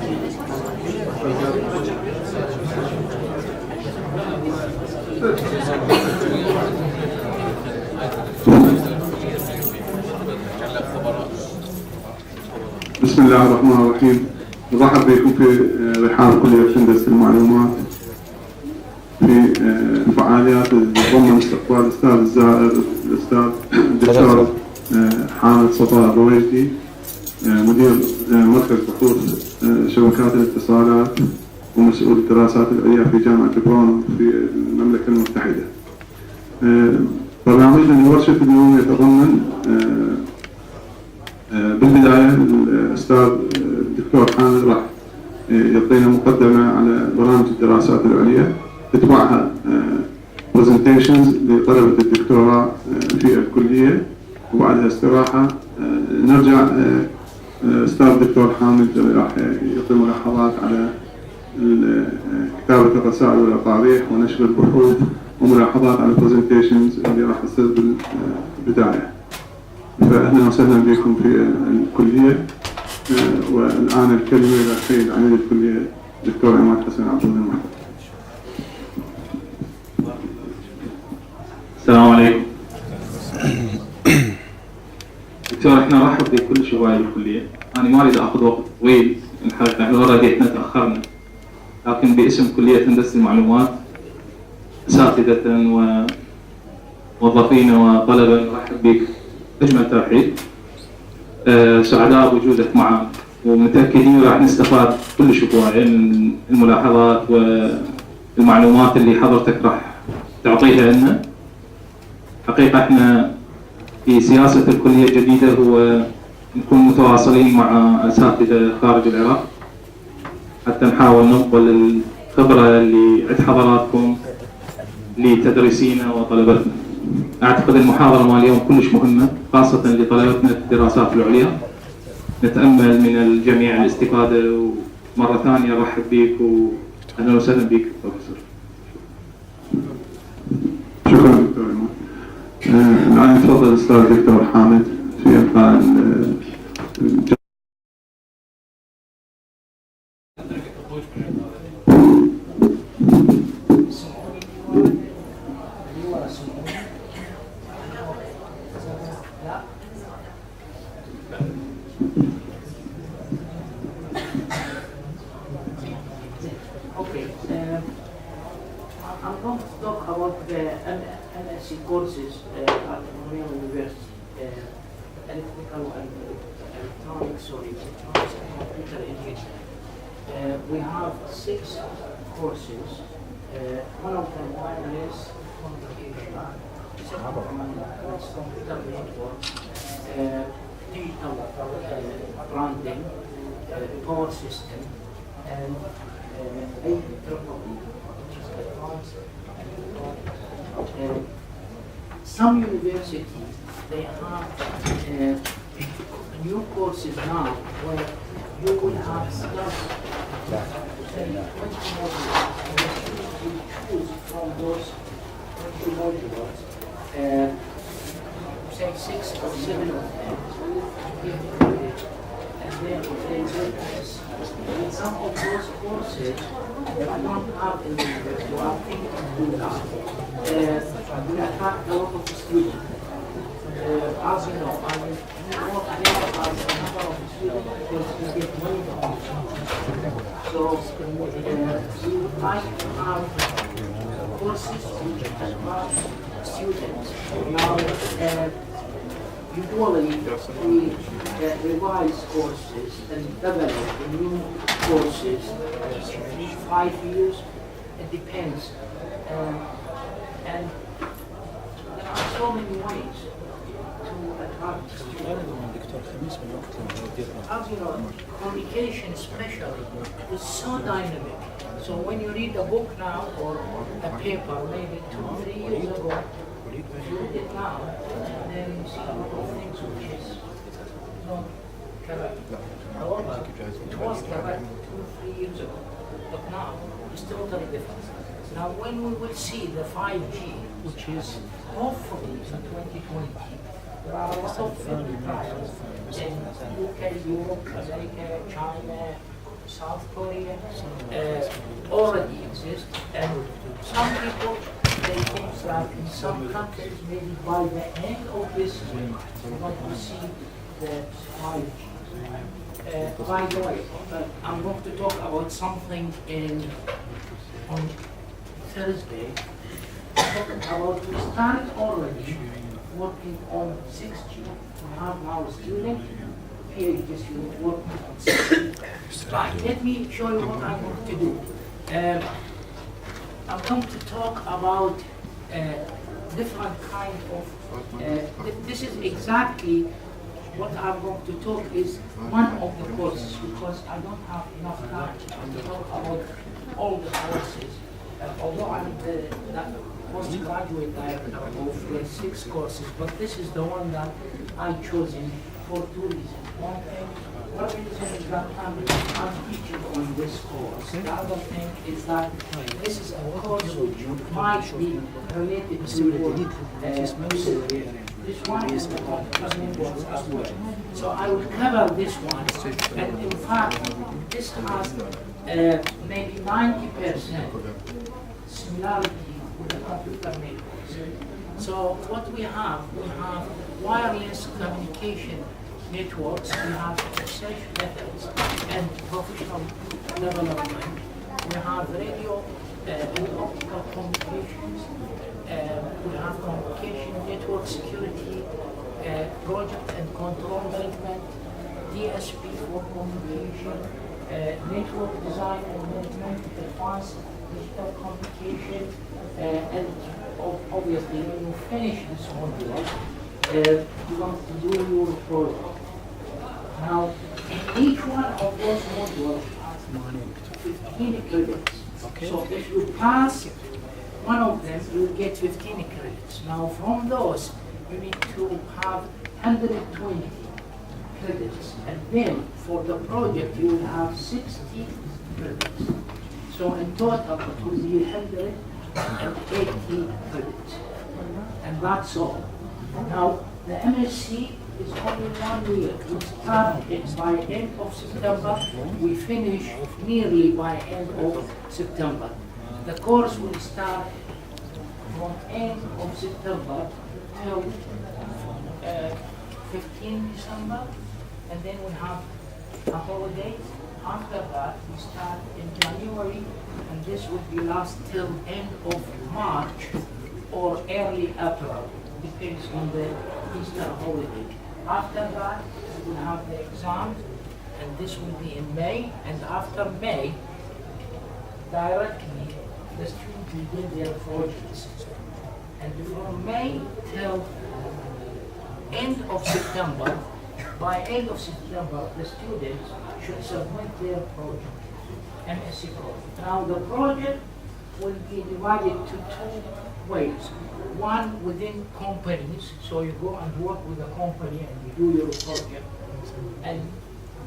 بسم الله الرحمن الرحيم. نرحب بكم في رحاب كلية هندسة المعلومات في الفعاليات اللي تضمن استقبال الأستاذ الزائر الأستاذ الدكتور حامد صفاء الرويشدي، مدير مركز بحوث شبكات الاتصالات ومسؤول الدراسات العليا في جامعة برامج في المملكة المتحدة. برنامجنا لورشة اليوم يتضمن بالبداية الأستاذ الدكتور حامد راح يعطينا مقدمة على برامج الدراسات العليا، تتبعها presentations لطلبة الدكتوراه في الكلية، وبعدها استراحة نرجع أستاذ الدكتور حامد راح يعطي ملاحظات على كتابة الرسائل والأقاريح ونشر البحوث، وملاحظات على presentations اللي راح تصير بالبداية. فأهلا وسهلا بكم في الكلية. والآن الكلمة إلى السيد عميد الكلية الدكتور عماد عبود المحترم. السلام عليكم. دكتور، احنا نرحب بكل شباب الكلية. أنا ما أريد أخذ وقت طويل، الحقيقة احنا اوريدي احنا تأخرنا، لكن باسم كلية هندسة المعلومات أساتذة وموظفين وطلبة نرحب بك أجمل ترحيب. سعداء بوجودك معنا، ومتأكدين راح نستفاد كل أسبوع من الملاحظات والمعلومات اللي حضرتك راح تعطيها لنا. حقيقة احنا في سياسة الكلية الجديدة هو نكون متواصلين مع أساتذة خارج العراق حتى نحاول ننقل الخبرة اللي عند حضراتكم لتدريسينا وطلبتنا. أعتقد المحاضرة مال اليوم كلش مهمة، خاصة لطلبتنا في الدراسات العليا. نتأمل من الجميع الاستفادة، ومرة ثانية أرحب بك وأهلا وسهلا بك بروفيسور. شكرا دكتور عماد. الآن تفضل الأستاذ الدكتور حامد في إلقاء I'm going to talk about the MSc courses at Royal University, electrical and electronics or electronics and computer engineering. We have 6 courses. One of them is communication, second one is computer network, digital branding, power system, and AEEE. Some universities, they have new courses now where you will have stuff, 20 modules, and you choose from those 20 modules, say 6 or 7 of them, and then they will pass. In some of those courses, they don't have in the university, I think to do that. We attract a lot of students. As you know, I mean, we work here as a number of students because we get money from them. So we would like to have courses which attract students. Now, usually we revise courses and develop new courses 5 years. It depends. And there are so many ways to attract students. As you know, communication especially is so dynamic. So when you read a book now or a paper maybe 2-3 years ago, if you read it now, then you see a lot of things which is not correct. However, it was correct 2-3 years ago, but now it's totally different. Now when we will see the 5G, which is hopefully in 2020, there are a lot of trials in UK, Europe, America, China, South Korea already exist, and some people they think that in some countries maybe by the end of this week we're going to see the 5G. By the way, I'm going to talk about something on Thursday. About we started already working on 6G. We have now a student, PhD student, working on 6G. But let me show you what I'm going to do. I'm going to talk about different kind of, this is exactly what I'm going to talk is one of the courses, because I don't have enough time to talk about all the courses. Although I'm the postgraduate director of 6 courses, but this is the one that I've chosen for 2 reasons. One reason is that I'm teaching on this course. The other thing is that this is a course which might be related to this one is the course as well. So I will cover this one, and in fact, this has maybe 90% similarity with the computer networks. So what we have wireless communication networks, we have research methods and professional development. We have radio and optical communications. We have communication network security, project and control management, DSP for communication, network design and management, advanced digital communication, and obviously when you finish this module, you want to do your project. Now, each one of those modules has 15 credits. Okay. So if you pass one of them, you will get 15 credits. Now, from those, you need to have 120 credits. And then, for the project, you will have 60 credits. So in total, it will be 180 credits. And that's all. Now, the MSc is only 1 year. We start it by end of September. We finish nearly by end of September. The course will start from end of September till 15 December, and then we have a holiday. After that, we start in January, and this will be last till end of March or early April, depends on the Easter holiday. After that, we will have the exam, and this will be in May, and after May, directly, the students will get their projects. And from May till end of September, by end of September, the students should submit their project, MSc project. Now the project will be divided to 2 ways. One within companies, so you go and work with a company and you do your project. And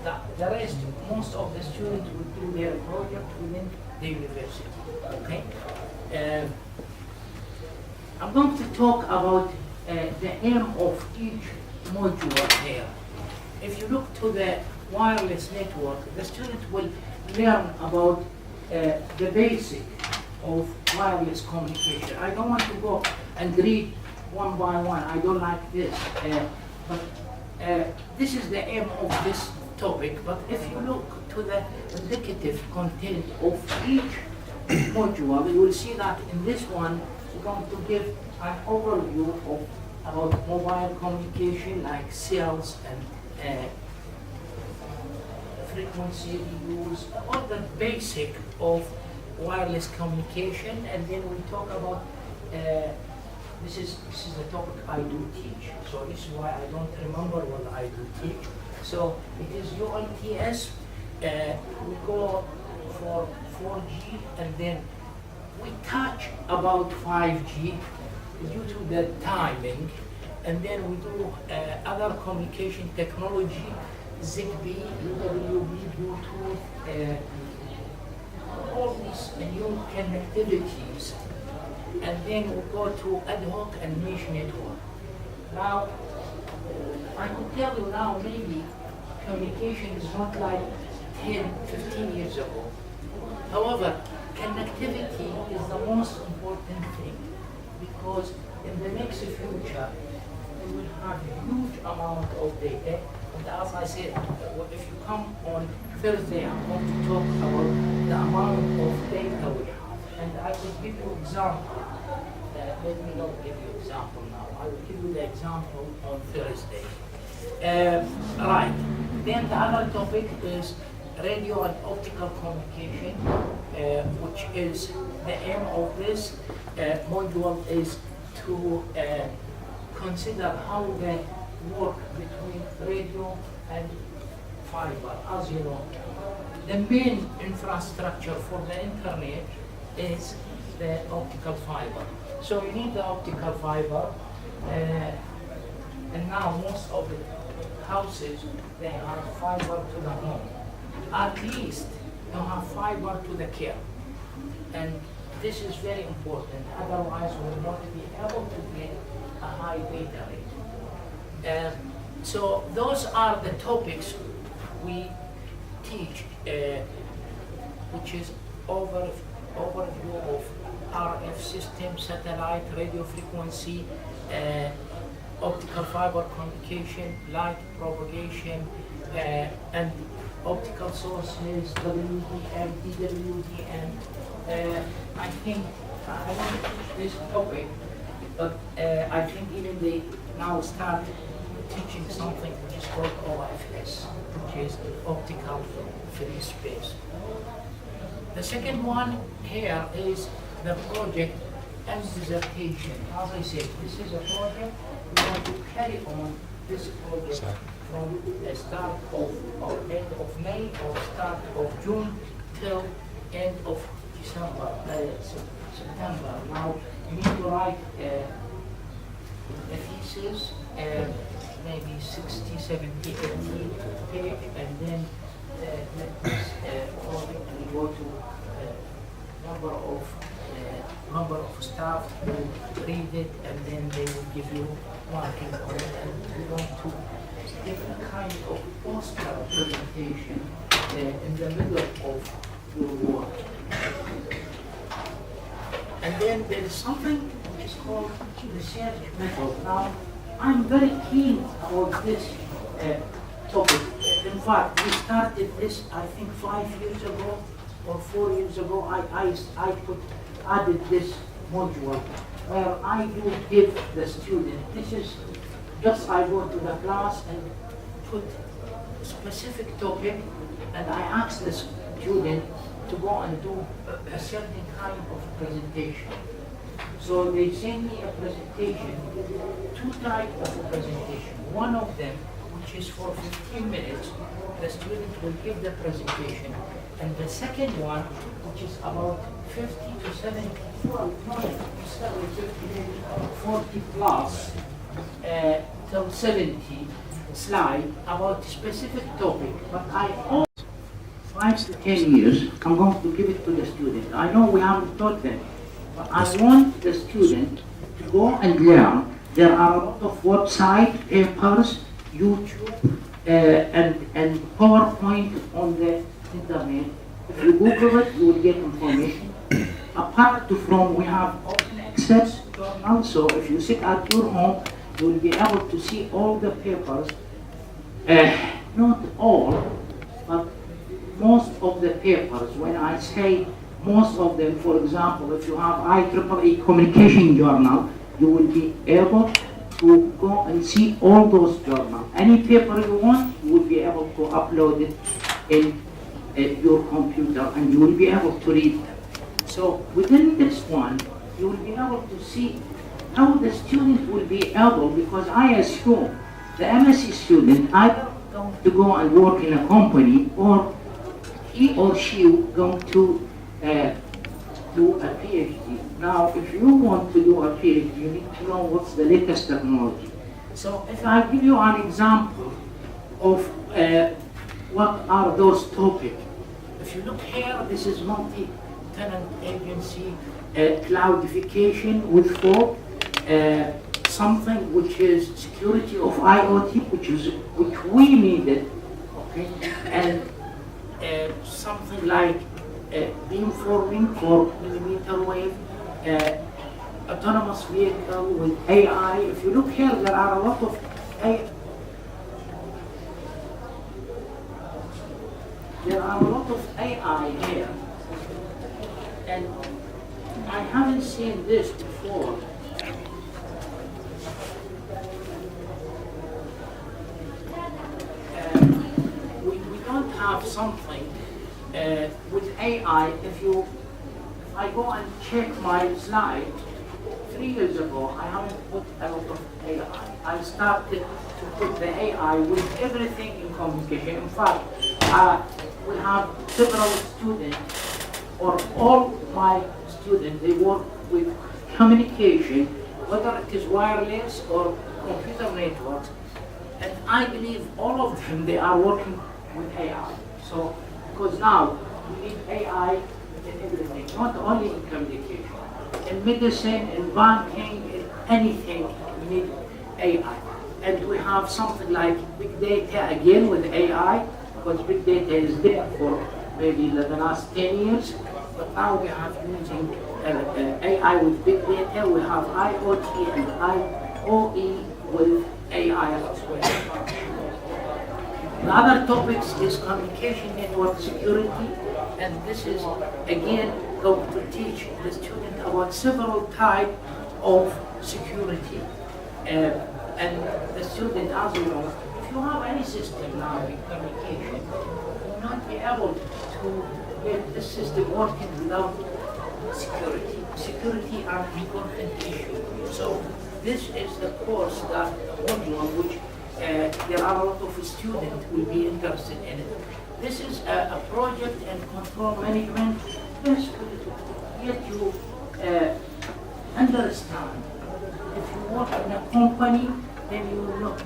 the rest, most of the students will do their project within the university, okay? I'm going to talk about the aim of each module here. If you look to the wireless network, the student will learn about the basic of wireless communication. I don't want to go and read one by one. I don't like this. But this is the aim of this topic. But if you look to the indicative content of each module, you will see that in this one, we're going to give an overview of about mobile communication like cells and frequency use, all the basic of wireless communication, and then we talk about this is the topic I do teach. So this is why I don't remember what I do teach. So it is ULTS. We go for 4G, and then we touch about 5G due to the timing, and then we do other communication technology, Zigbee, UWB, Bluetooth, all these new connectivities, and then we go to ad hoc and mesh network. Now, I could tell you now maybe communication is not like 10, 15 years ago. However, connectivity is the most important thing, because in the next future, we will have a huge amount of data. And as I said, if you come on Thursday, I'm going to talk about the amount of data we have. And I will give you example. Let me not give you example now. I will give you the example on Thursday. Right. Then the other topic is radio and optical communication, which is the aim of this module is to consider how the work between radio and fiber. As you know, the main infrastructure for the internet is the optical fiber. So you need the optical fiber, and now most of the houses, they have fiber to the home. At least you have fiber to the care. And this is very important, otherwise we will not be able to get a high data rate. So those are the topics we teach, which is overview of RF system, satellite, radio frequency, optical fiber communication, light propagation, and optical sources, WDM, DWDM. I think I want to teach this topic, but I think even they now start teaching something which is called OFS, which is optical free space. The second one here is the project and dissertation. As I said, this is a project. We want to carry on this project from the start of or end of May or start of June till end of December, September. Now you need to write a thesis, maybe 60, 70, 80 page, and then let this project will go to number of staff who read it, and then they will give you marking on it. And we want to give a kind of poster presentation in the middle of your work. And then there is something which is called research method. Now, I'm very keen about this topic. In fact, we started this, I think, 5 years ago or 4 years ago. I added this module where I do give the student. This is just I go to the class and put a specific topic, and I ask the student to go and do a certain kind of presentation. So they send me a presentation, two types of a presentation. One of them, which is for 15 minutes, the student will give the presentation. And the second one, which is about 50 to 70, well, not 50 to 70, 40 plus, till 70 slide about a specific topic. But I also, 5 to 10 years, I'm going to give it to the student. I know we haven't taught them, but I want the student to go and learn. There are a lot of website, papers, YouTube, and PowerPoint on the internet. If you Google it, you will get information. Apart from, we have open access journal, so if you sit at your home, you will be able to see all the papers. Not all, but most of the papers. When I say most of them, for example, if you have IEEE Communication Journal, you will be able to go and see all those journals. Any paper you want, you will be able to upload it in your computer, and you will be able to read them. So within this one, you will be able to see how the student will be able, because I assume the MSc student either going to go and work in a company, or he or she going to do a PhD. Now, if you want to do a PhD, you need to know what's the latest technology. So if I give you an example of what are those topics. If you look here, this is multi-tenant agency, cloudification with fog, something which is security of IoT, which we needed, okay, and something like beamforming for millimeter wave, autonomous vehicle with AI. If you look here, there are a lot of AI. There are a lot of AI here, and I haven't seen this before. We don't have something with AI. If I go and check my slide, 3 years ago, I haven't put a lot of AI. I started to put the AI with everything in communication. In fact, we have several students, or all my students, they work with communication, whether it is wireless or computer networks. And I believe all of them, they are working with AI. So, because now we need AI in everything, not only in communication. In medicine, in banking, in anything, we need AI. And we have something like big data again with AI, because big data is there for maybe the last 10 years. But now we have using AI with big data. We have IoT and IoE with AI as well. The other topics is communication network security, and this is again going to teach the student about several types of security. And the student, as you know, if you have any system now in communication, you will not be able to get the system working without security. Security is an important issue. So this is the course, that module, which there are a lot of students who will be interested in it. This is a project and control management. This will get you understand. If you work in a company, then you will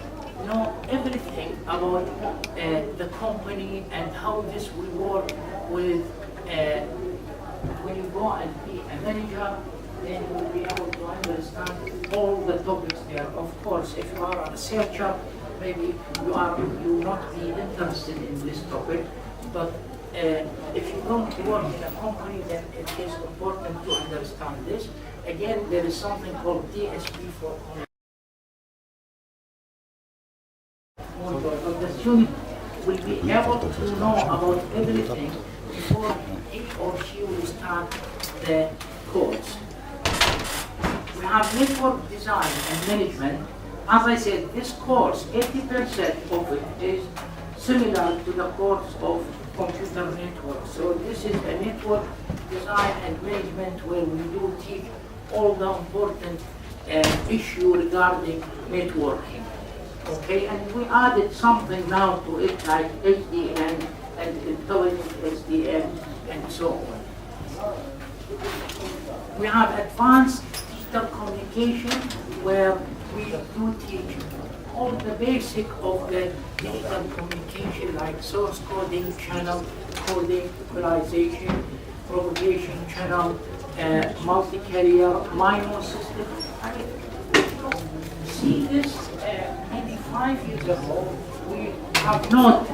know everything about the company and how this will work with, when you go and be a manager, then you will be able to understand all the topics there. Of course, if you are a researcher, maybe you will not be interested in this topic, but if you don't work in a company, then it is important to understand this. Again, there is something called DSP for the student will be able to know about everything before he or she will start the course. We have network design and management. As I said, this course, 80% of it is similar to the course of computer network. So this is a network design and management where we do teach all the important issue regarding networking. Okay, and we added something now to it like HDN and intelligent SDN and so on. We have advanced digital communication where we do teach all the basic of the digital communication like source coding, channel coding, equalization, propagation channel, multi-carrier, MIMO system. I mean, see this maybe 5 years ago, we have not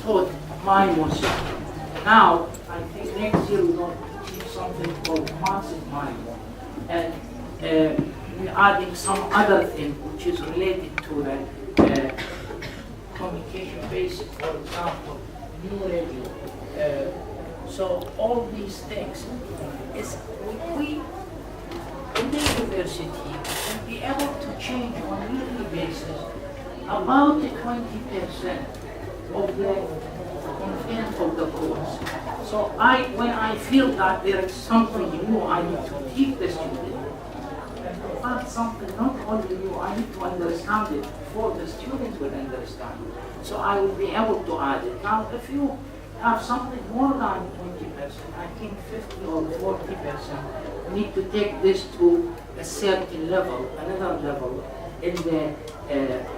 taught MIMO system. Now, I think next year we're going to teach something called massive MIMO. And we're adding some other thing which is related to the communication basic, for example, new radio. So all these things is we in the university will be able to change on a yearly basis about 20% of the content of the course. So when I feel that there is something new I need to teach the student, and something not only new, I need to understand it before the students will understand it. So I will be able to add it. Now, if you have something more than 20%, I think 50 or 40%, you need to take this to a certain level, another level in the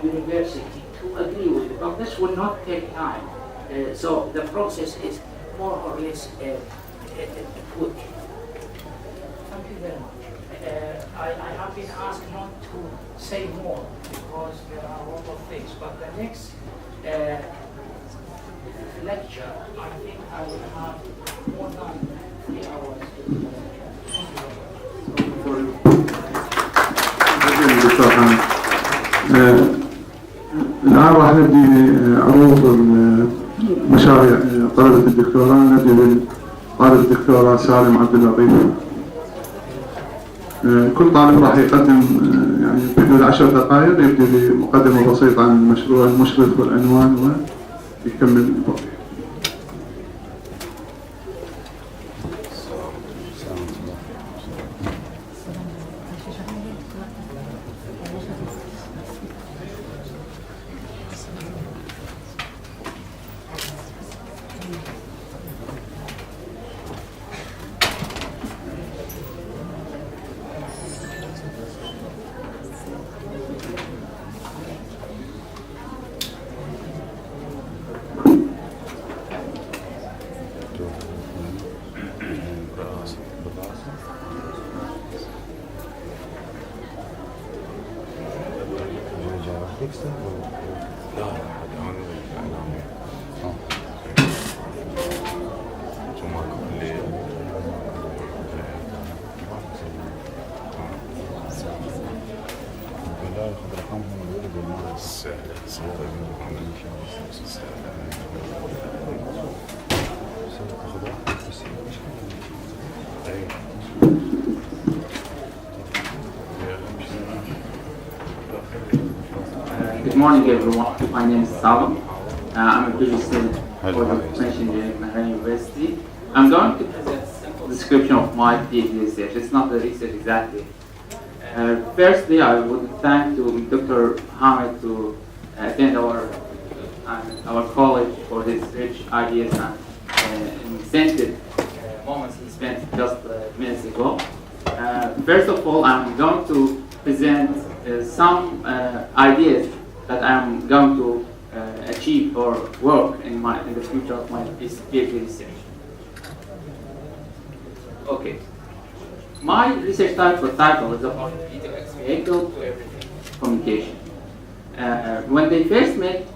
university to agree with it. But this will not take time. So the process is more or less quick. Thank you very much. I have been asked not to say more because there are a lot of things, but the next lecture, I think I will have more than 3 hours to do the lecture. دكتور حامد. الآن راح نبدي عروض مشاريع طلبة الدكتوراه. نبدي بطالب الدكتوراه سالم عبد اللطيف. كل طالب راح يقدم يعني بحدود 10 دقائق، يبدي بمقدمة بسيطة عن المشروع، المشرف والعنوان، ويكمل الباقي. Good morning, everyone. My name is Salam. I'm a PhD student for the information engineering at النهرين University. I'm going to present a simple description of my PhD research. It's not the research exactly. Firstly, I would thank to Dr. Hamid to attend our college for his rich ideas and incentive moments he spent just minutes ago. First of all, I'm going to present some ideas that I'm going to achieve or work in the future of my PhD research. Okay. My research title is about vehicle to everything communication. When they first made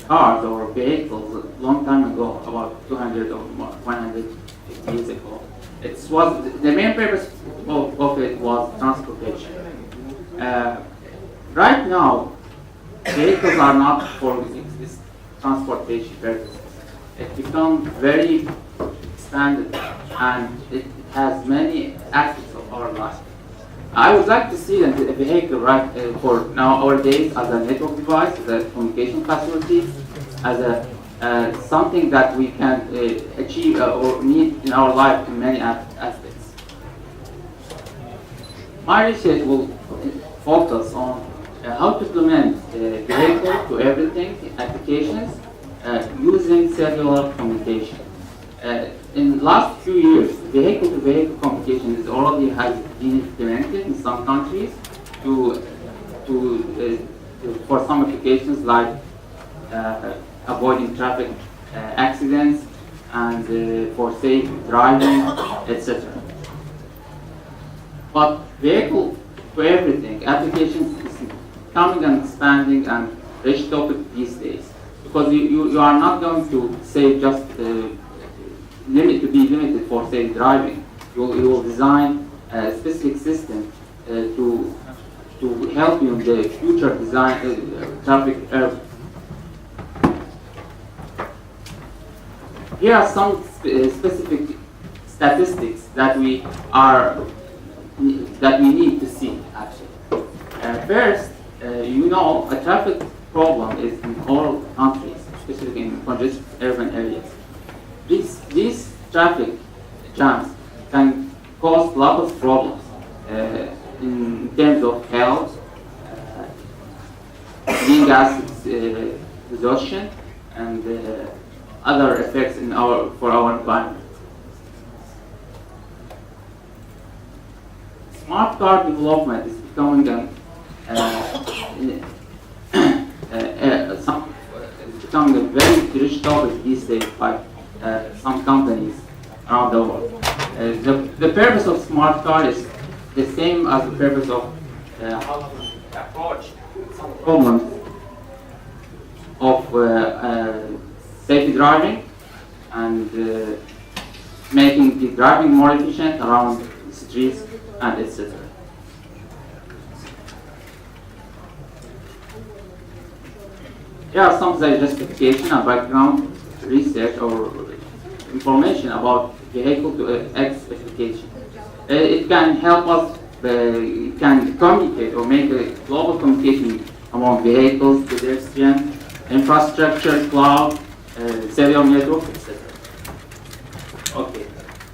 cars or vehicles a long time ago, about 200 or 150 years ago, the main purpose of it was transportation. Right now, vehicles are not for this transportation purposes. It becomes very expanded and it has many aspects of our life. I would like to see a vehicle for nowadays as a network device, as a communication facility, as something that we can achieve or need in our life in many aspects. My research will focus on how to implement vehicle to everything applications using cellular communication. In the last few years, vehicle-to-vehicle communication already has been implemented in some countries for some applications like avoiding traffic accidents and for safe driving, etc. But vehicle to everything applications is coming and expanding and rich topic these days, because you are not going to say just be limited for safe driving. You will design a specific system to help you in the future design traffic. Here are some specific statistics that we need to see actually. First, a traffic problem is in all countries, especially in congested urban areas. These traffic jams can cause a lot of problems in terms of health, greenhouse gas exhaustion, and other effects for our environment. Smart car development is becoming becoming a very rich topic these days by some companies around the world. The purpose of smart car is the same as the purpose of how to approach some problems of safety driving and making the driving more efficient around the streets and etc. Here are some justification and background research or information about vehicle to X specification. It can help us, it can communicate or make a global communication among vehicles, pedestrian, infrastructure, cloud, cellular network, etc. Okay.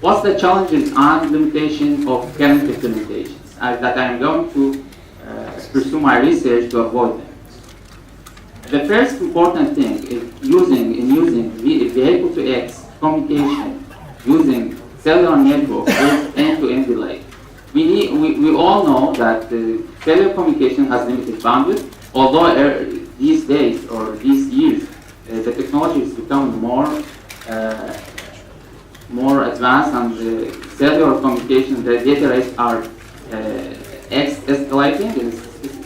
What's the challenges and limitations of current implementations? That I'm going to pursue my research to avoid them. The first important thing is using vehicle to X communication using cellular network with end-to-end delay. We all know that cellular communication has limited bandwidth, although these days or these years the technology is becoming more advanced, and cellular communication, the data rates are escalating in a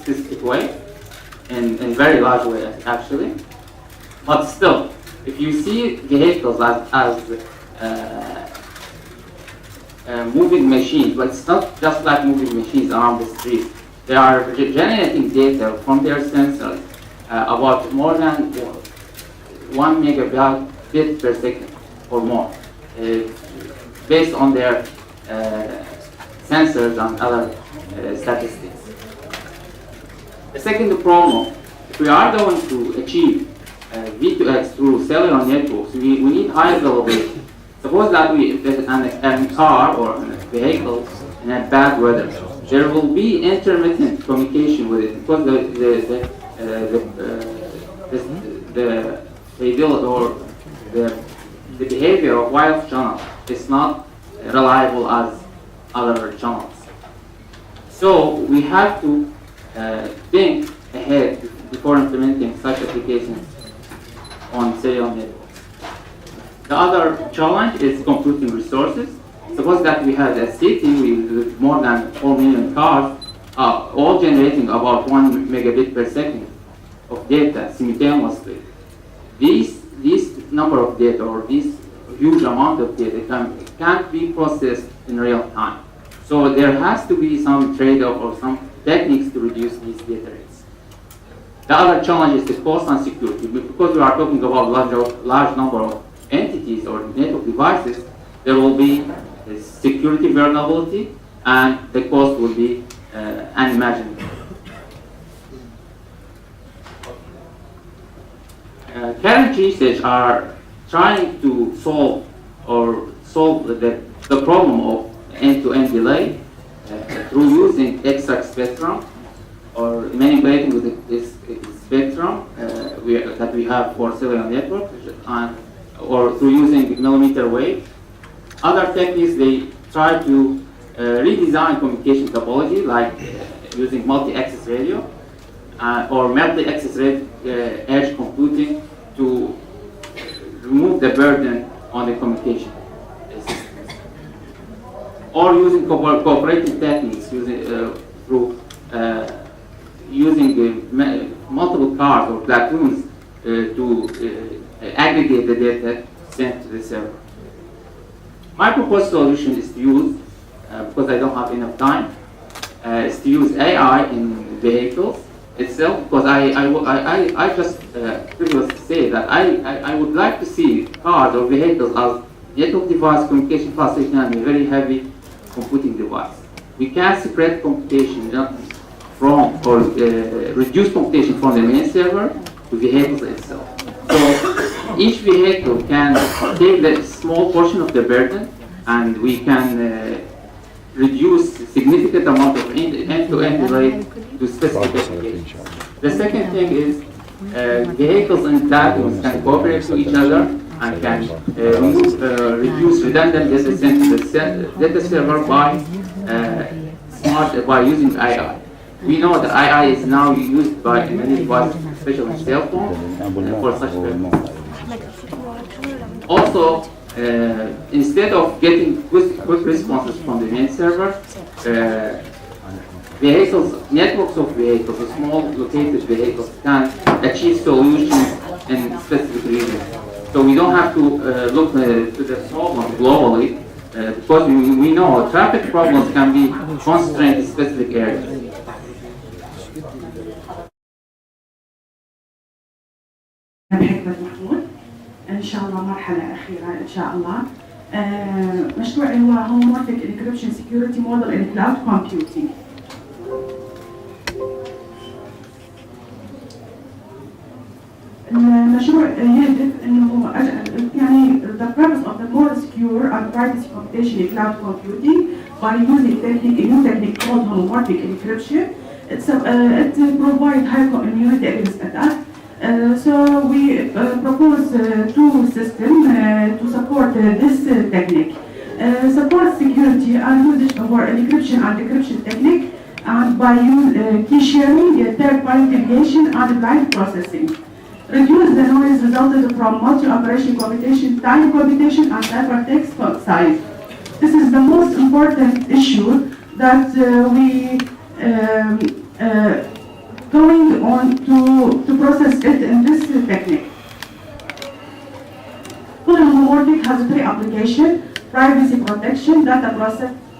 specific way, in very large way actually. But still, if you see vehicles as moving machines, but it's not just like moving machines around the street. They are generating data from their sensors about more than 1 megabit per second or more, based on their sensors and other statistics. The second problem, if we are going to achieve V2X through cellular networks, we need high availability. Suppose that we a car or a vehicle in a bad weather, there will be intermittent communication with it because the behavior of wireless channel is not reliable as other channels. So we have to think ahead before implementing such applications on cellular networks. The other challenge is computing resources. Suppose that we had a city with more than 4 million cars, all generating about 1 megabit per second of data simultaneously. This number of data or this huge amount of data can't be processed in real time. So there has to be some trade-off or some techniques to reduce these data rates. The other challenge is the cost and security. Because we are talking about large number of entities or network devices, there will be a security vulnerability and the cost will be unimaginable. Current research are trying to solve the problem of end-to-end delay through using extra spectrum or manipulating with this spectrum that we have for cellular network, or through using millimeter wave. Other techniques, they try to redesign communication topology, like using multi-access radio or multi-access edge computing to remove the burden on the communication systems. Or using cooperative techniques, through using multiple cards or platoons to aggregate the data sent to the server. My proposed solution is to use, because I don't have enough time, is to use AI in vehicles itself, because I just previously say that I would like to see cars or vehicles as network device, communication facility, and a very heavy computing device. We can separate computation from, or reduce computation from the main server to vehicles itself. So each vehicle can take the small portion of the burden, and we can reduce significant amount of end-to-end delay to specific applications. The second thing is vehicles and platforms can cooperate with each other and can reduce redundant data sent to the data server by using AI. We know that AI is now used by many devices, especially cell phones, for such purposes. Also, instead of getting quick responses from the main server, networks of vehicles, small located vehicles, can achieve solutions in specific regions. So we don't have to look to the problem globally because we know traffic problems can be concentrated in specific areas. بحكمة محمود إن شاء الله مرحلة أخيرة إن شاء الله. مشروعي هو Homomorphic Encryption Security Model in Cloud Computing. المشروع يهدف إنه يعني the purpose of the more secure and privacy computation in cloud computing by using a new technique called homomorphic encryption. It provides high immunity against attack. So we propose two systems to support this technique. Support security and usage of our encryption and decryption technique, and by key sharing, third-party delegation, and blind processing. Reduce the noise resulted from multi-operation computation, time computation, and ciphertext size. This is the most important issue that we going on to process it in this technique. Full homomorphic has three applications: privacy protection, data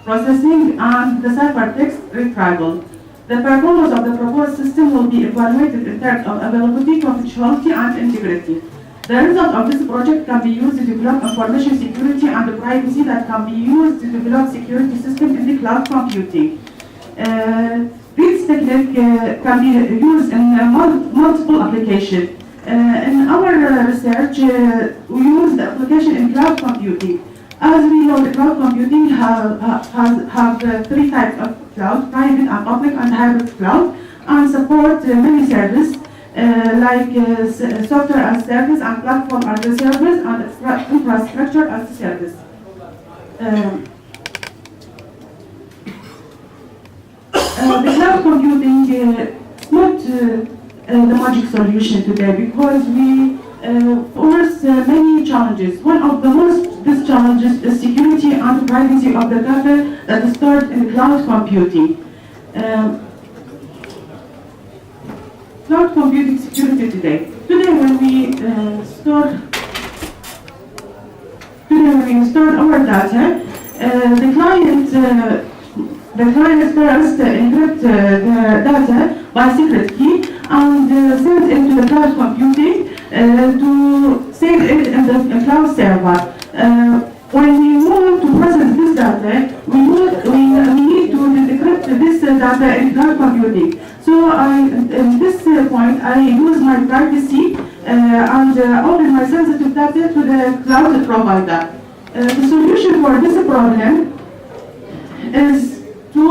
processing, and the ciphertext retrieval. The performance of the proposed system will be evaluated in terms of availability, confidentiality, and integrity. The result of this project can be used to develop information security and privacy that can be used to develop security system in the cloud computing. This technique can be used in multiple applications. In our research, we use the application in cloud computing. As we know, the cloud computing have three types of cloud: private and public and hybrid cloud, and support many services like software as a service and platform as a service and infrastructure as a service. The cloud computing is not the magic solution today because we face many challenges. One of the most these challenges is security and privacy of the data that is stored in cloud computing. Cloud computing security today. Today when we store our data, the client first encrypt the data by secret key and send it to the cloud computing to save it in the cloud server. When we move to process this data, we need to decrypt this data in cloud computing. So in this point, I use my privacy and open my sensitive data to the cloud provider. The solution for this problem is to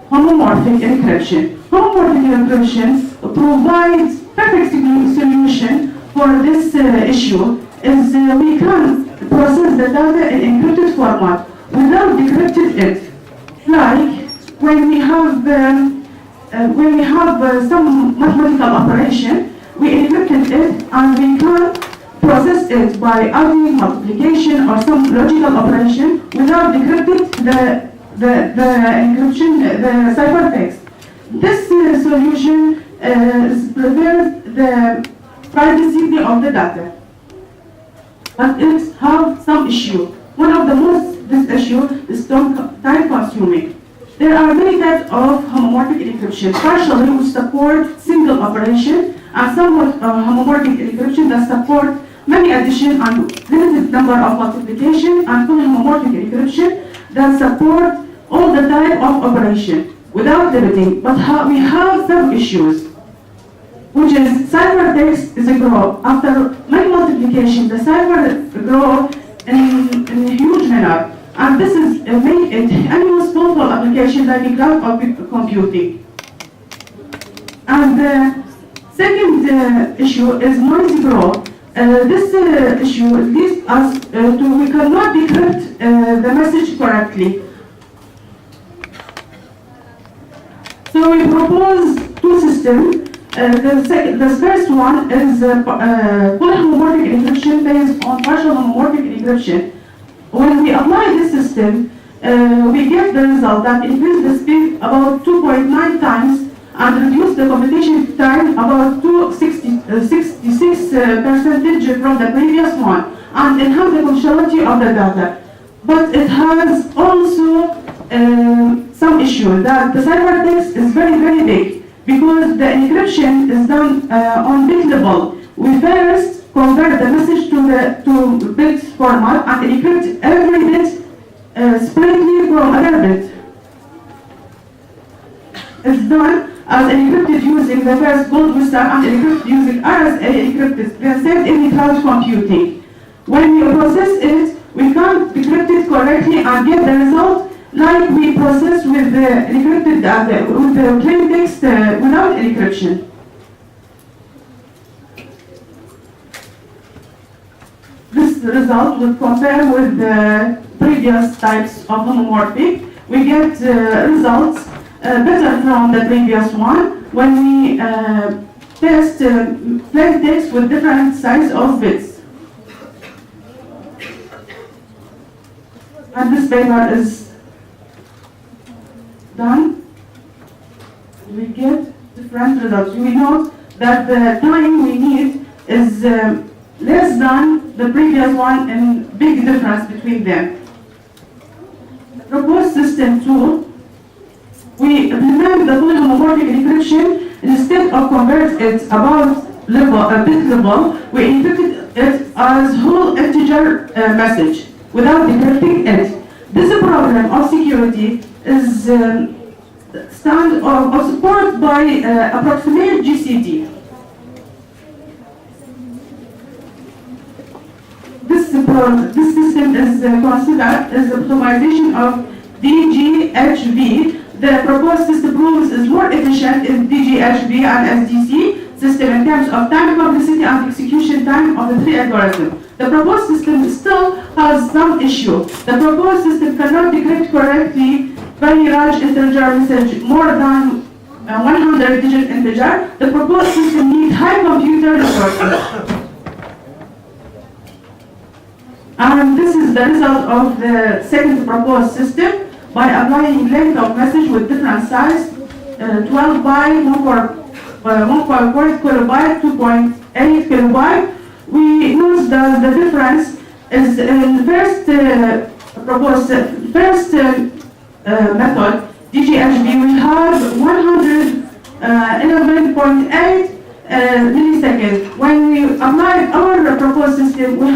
homomorphic encryption. Homomorphic encryption provides perfect solution for this issue. Is we can process the data in encrypted format without decrypting it. Like when we have some mathematical operation, we encrypted it and we can process it by adding multiplication or some logical operation without decrypting the encryption, the ciphertext. This solution preserves the privacy of the data, but it has some issue. One of this issue is time consuming. There are many types of homomorphic encryption. Partially, which support single operation, and some homomorphic encryption that support many addition and limited number of multiplication, and full homomorphic encryption that support all the type of operation without limiting. But we have some issues, which is ciphertext is a grow. After many multiplication, the cipher grow in a huge manner. And this is make it unuseful for application like cloud computing. And the second issue is noisy growth. This issue leads us to we cannot decrypt the message correctly. So we propose two systems. The first one is full homomorphic encryption based on partial homomorphic encryption. When we apply this system, we get the result that increase the speed about 2.9 times and reduce the computation time about 260 66% from the previous one and enhance the functionality of the data. But it has also some issue that the ciphertext is very, very big because the encryption is done on bit level. We first convert the message to bit format and encrypt every bit separately from other bit. It's done as encrypted using the first gold wizard and encrypted using RSA encrypted, then saved in cloud computing. When we process it, we can't decrypt it correctly and get the result like we process with the encrypted data, with the plain text without encryption. This result would compare with the previous types of homomorphic. We get results better from the previous one when we test plain text with different size of bits. And this paper is done. We get different results. We note that the time we need is less than the previous one and big difference between them. The proposed system tool, we implement the full homomorphic encryption. Instead of convert it about level, a bit level, we encrypt it as whole integer message without decrypting it. This problem of security is supported by approximate GCD. This system is considered as the optimization of DGHV. The proposed system proves is more efficient in DGHV and SDC system in terms of time complexity and execution time of the three algorithms. The proposed system still has some issue. The proposed system cannot decrypt correctly very large integer message more than 100-digit integer. The proposed system needs high computer resources. And this is the result of the second proposed system. By applying length of message with different size, 12 byte, 1.4 kilobyte, 2.8 kilobyte, we notice that the difference is in the first method, DGHV, we have 111.8 milliseconds. When we apply our proposed system, we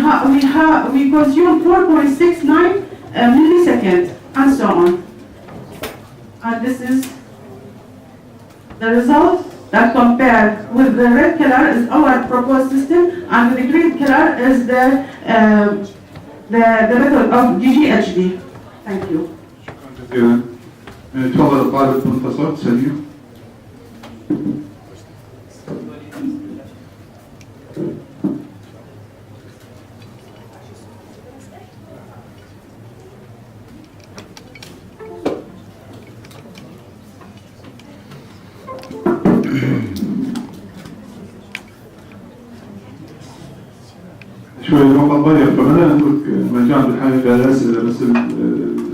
consume 4.69 milliseconds. And so on. And this is the result that compared with the red color is our proposed system, and the green color is the method of DGHV. Thank you. شكرا جزيلا. تفضل الطالب منتصر سليم. شوي الوقت ضيق فأنا أترك مجال بالحقيقة للأسئلة بس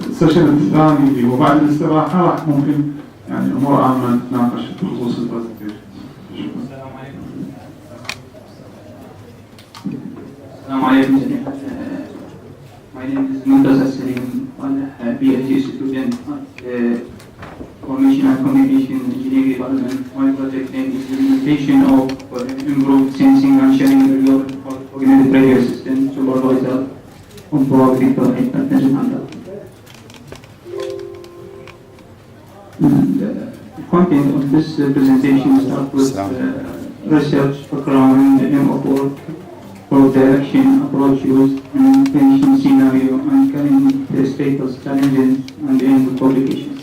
السيشن الثاني اللي هو بعد الاستراحة راح ممكن يعني أمور عامة نتناقش بخصوص البرزنتيشن. السلام عليكم جميعا. My name is Muntasar Salim. I'm a PhD student at Information and Communication Engineering Department. My project name is the implementation of improved sensing and sharing your augmented radio system supervisor on probability handle. The content of this presentation starts with research background aim of work for direction, approach used, and finishing scenario, and current status, challenges, and aim of publications.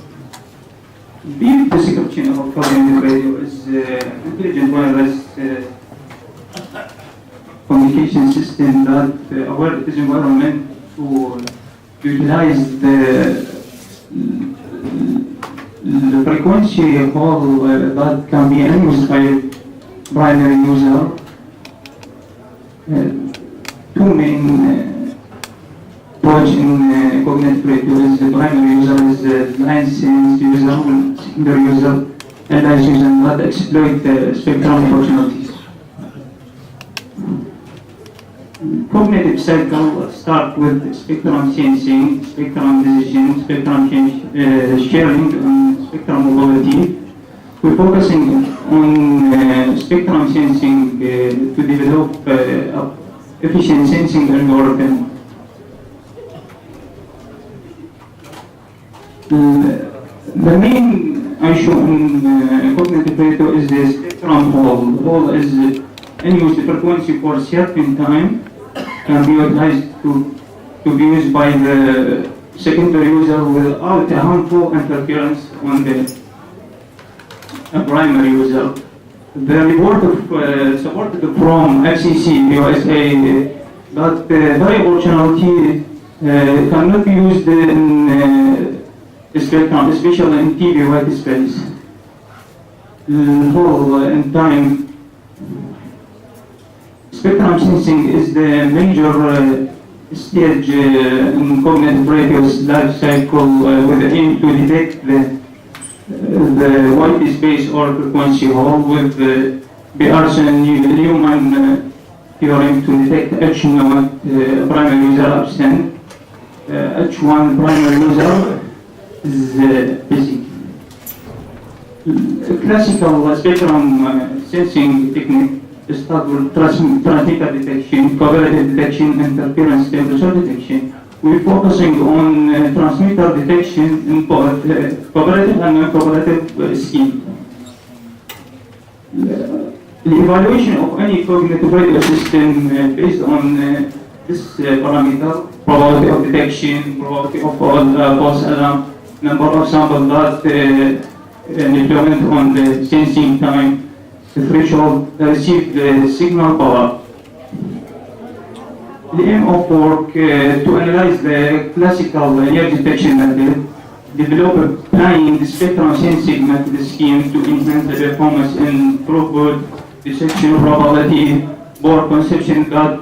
Brief description of augmented radio is intelligent wireless communication system that aware its environment to utilize the frequency call that can be used by primary user. Two main approach in cognitive radio is the primary user is the licensed user, secondary user, and licensed user that exploit the spectrum opportunities. cognitive cycle start with spectrum sensing, spectrum decision, spectrum sharing, and spectrum mobility. We're focusing on spectrum sensing to develop efficient sensing algorithm. The main issue in cognitive radio is the spectrum hole. Hole is unused frequency for certain time can be utilized to be used by the secondary user without harmful interference on the primary user. The report of supported from FCC USA, but variable channel cannot be used in spectrum, especially in TV white space. Whole in time, spectrum sensing is the major stage in cognitive radio's life cycle with the aim to detect the white space or frequency hole with Pearson-Newman theorem to detect H0 primary user absent. H1 primary user is basic. Classical spectrum sensing technique start with transmitter detection, cooperative detection, interference temperature detection. We're focusing on transmitter detection in cooperative and non-cooperative scheme. The evaluation of any cognitive radio system based on this parameter, probability of detection, probability of false alarm, number of samples that implement on the sensing time, the threshold received the signal power. The aim of work to analyze the classical energy detection method, develop a blind spectrum sensing method scheme to enhance the performance in throughput, detection probability, board conception that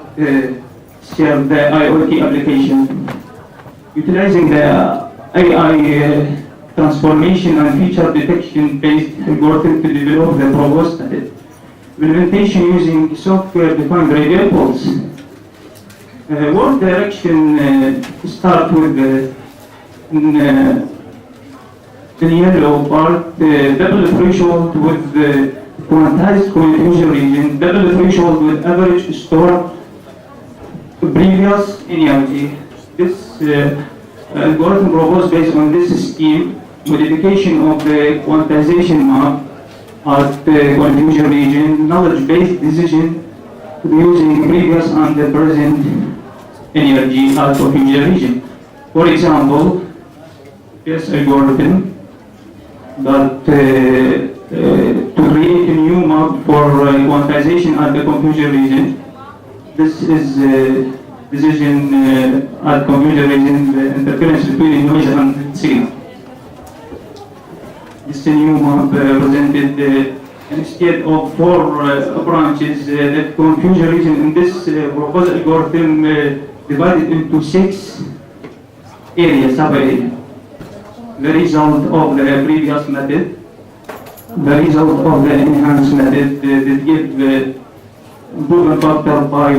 serve the IoT application. Utilizing the AI transformation and feature detection based algorithm to develop the proposed method. Implementation using software-defined radio pulse. Work direction start with the yellow part, double threshold with the quantized confusion region, double threshold with average store previous energy. This algorithm proposed based on this scheme, modification of the quantization map at the confusion region, knowledge-based decision using previous and the present energy at confusion region. For example, this algorithm that to create a new map for quantization at the confusion region. This is decision at confusion region, the interference between noise and signal. This new map presented instead of 4 branches, the confusion region in this proposed algorithm divided into 6 areas, sub-areas. The result of the previous method, the result of the enhanced method that give improvement factor by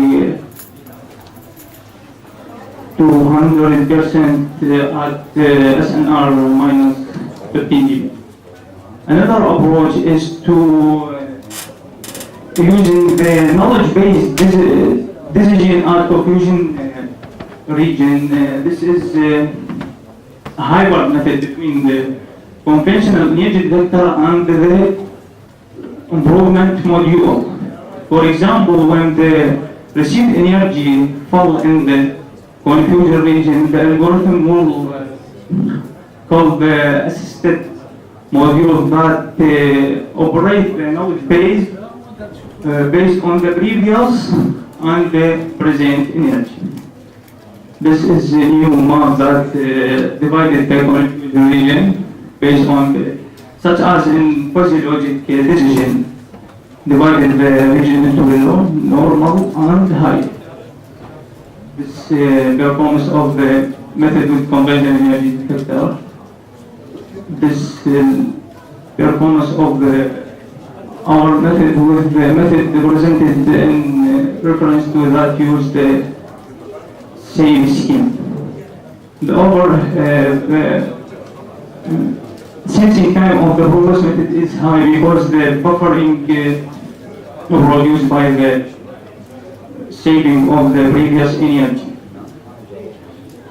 200% at SNR minus 15 dB. Another approach is to using the knowledge-based decision at confusion region. This is a hybrid method between the conventional energy detector and the improvement module. For example, when the received energy fall in the confusion region, the algorithm will call the assisted module that operate the knowledge base based on the previous and the present energy. This is a new map that divided the confusion region based on such as in fuzzy logic decision, divided the region into low, normal, and high. This performance of the method with conventional energy detector. This performance of our method with the method presented in reference to that used same scheme. The sensing time of the proposed method is high because the buffering produced by the saving of the previous energy.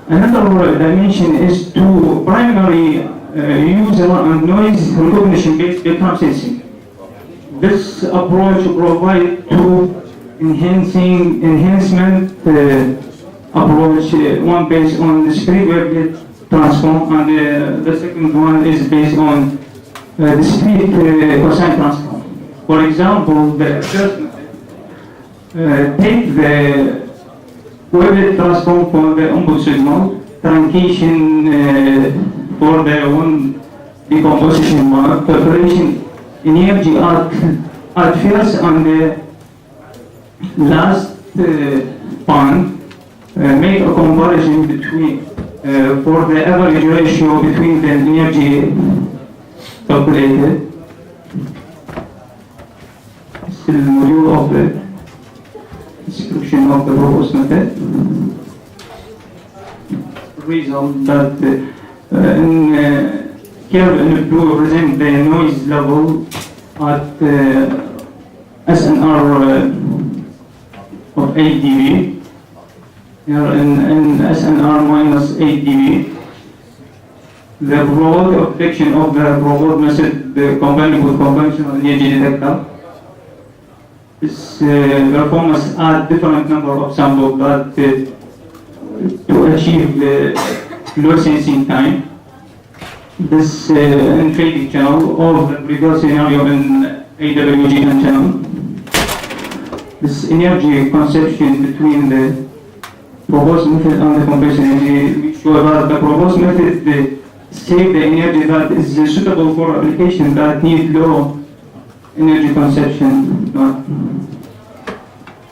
Another dimension is to primary user and noise recognition-based background sensing. This approach provides two enhancement approach, one based on discrete wavelet transform, and the second one is based on discrete cosine transform. For example, the first take the wavelet transform for the input signal, truncation for the one decomposition mark, preparation energy at first and the last point, make a comparison between for the average ratio between the energy calculated. This is the module of the description of the proposed method. Result that in curve in blue represent the noise level at SNR of 8 dB. Here in SNR minus 8 dB. The probability of detection of the proposed method combined with conventional energy detector. This performance at different number of samples that to achieve the low sensing time. This in fading channel of the previous scenario in AWGN channel. This energy conception between the proposed method and the conventional energy, we show that the proposed method save the energy that is suitable for application that need low energy conception.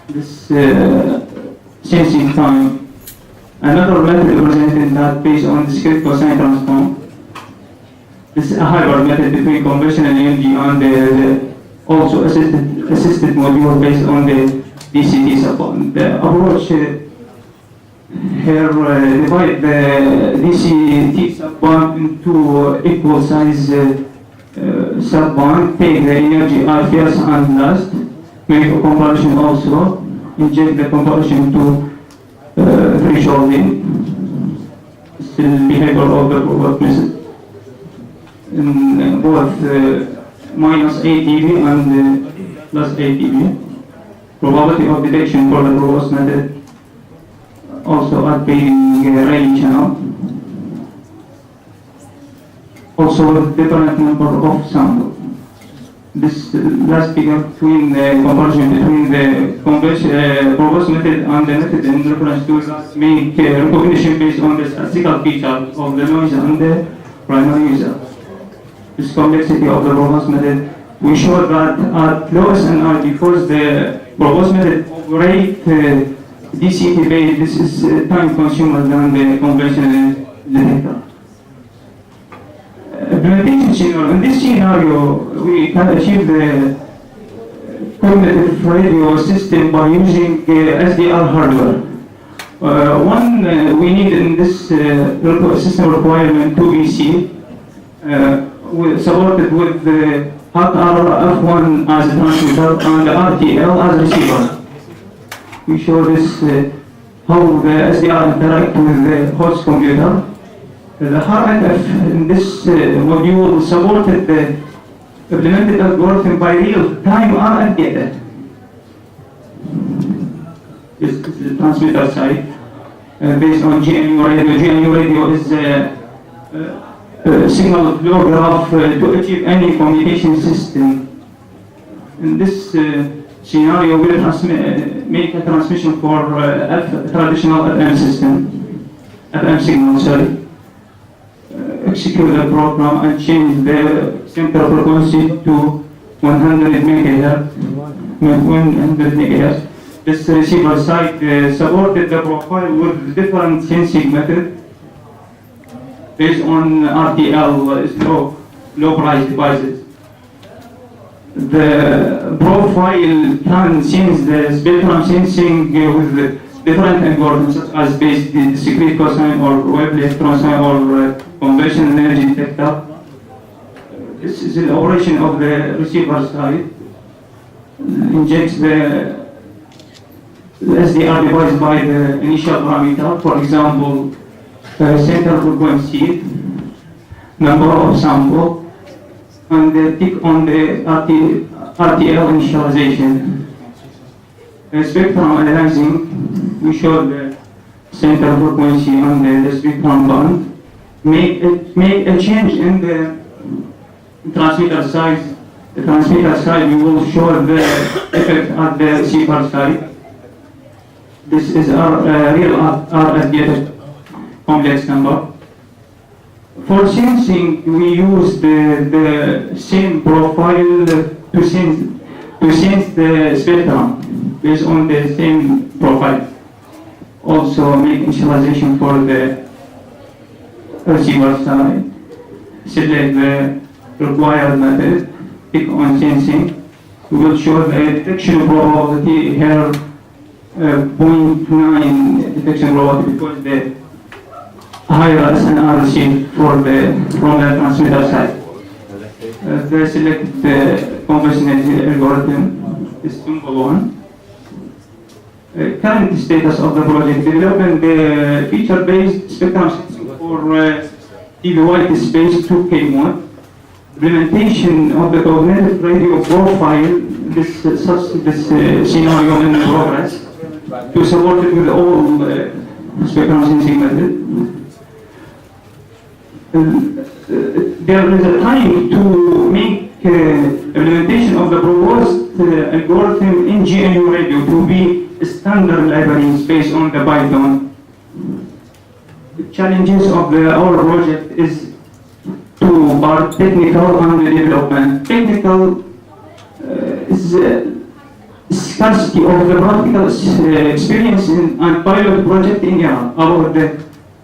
This sensing time. Another method represented that based on discrete cosine transform. This is a hybrid method between conventional energy and the also assisted module based on the DCT support. The approach here divide the DCT subband into equal size subband, take the energy at first and last, make a conversion also, inject the conversion to thresholding. Still behavior of the proposed method. In both minus 8 dB and plus 8 dB. Probability of detection for the proposed method also at fading Rayleigh channel. Also with different number of samples. This last figure between the conversion between the proposed method and the method in reference to make recognition based on the statistical feature of the noise and the primary user. This complexity of the proposed method, we show that at low SNR, because the proposed method operate DCT based, this is time consumer than the conventional detector. Implementation scenario. In this scenario, we can achieve the cognitive radio system by using SDR hardware. We need in this system requirement 2BC, supported with the F1 as a transmitter and the RTL as a receiver. We show this how the SDR interact with the host computer. The RNF in this module supported the implemented algorithm by real-time RF data. This is the transmitter side based on GNU radio. GNU radio is signal flow graph to achieve any communication system. In this scenario, we will make a transmission for traditional FM system, FM signal, sorry. Execute the program and change the center frequency to 100 megahertz. 100 megahertz. This receiver side supported the profile with different sensing method based on RTL, low price devices. The profile can sense the spectrum sensing with different algorithms such as base discrete cosine or wavelength cosine or conventional energy detector. This is the operation of the receiver side. Injects the SDR device by the initial parameter, for example, center frequency, number of sample, and tick on the RTL initialization. Spectrum analyzing, we show the center frequency on the spectrum band. Make a change in the transmitter size. The transmitter side, we will show the effect at the receiver side. This is our real R-associated complex number. For sensing, we use the same profile to sense the spectrum based on the same profile. Also make initialization for the receiver side. Select the required method. Click on sensing. We will show the detection probability here 0.9 detection probability because the higher SNR received from the transmitter side. The select the conventional algorithm is simple one. Current status of the project: developing the feature-based spectrum system for TV white space 2K mode. Implementation of the cognitive radio profile. This scenario in progress to support it with all spectrum sensing method. There is a time to make implementation of the proposed algorithm in GNU radio to be standard libraries based on the Python. The challenges of our project is two part: technical and development. Technical is scarcity of the practical experience and pilot project in Iran about the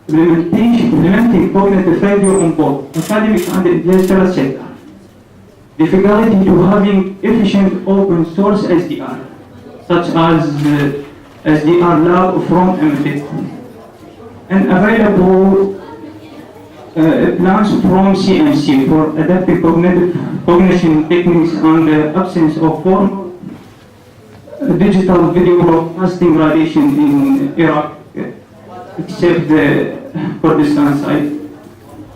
implementing cognitive radio on both academic and industrial sector. Difficulty to having efficient open source SDR, such as SDR lab from MFIT, and available plans from CMC for adaptive cognition techniques and the absence of formal digital video broadcasting radiation in Iraq, except the Kurdistan side.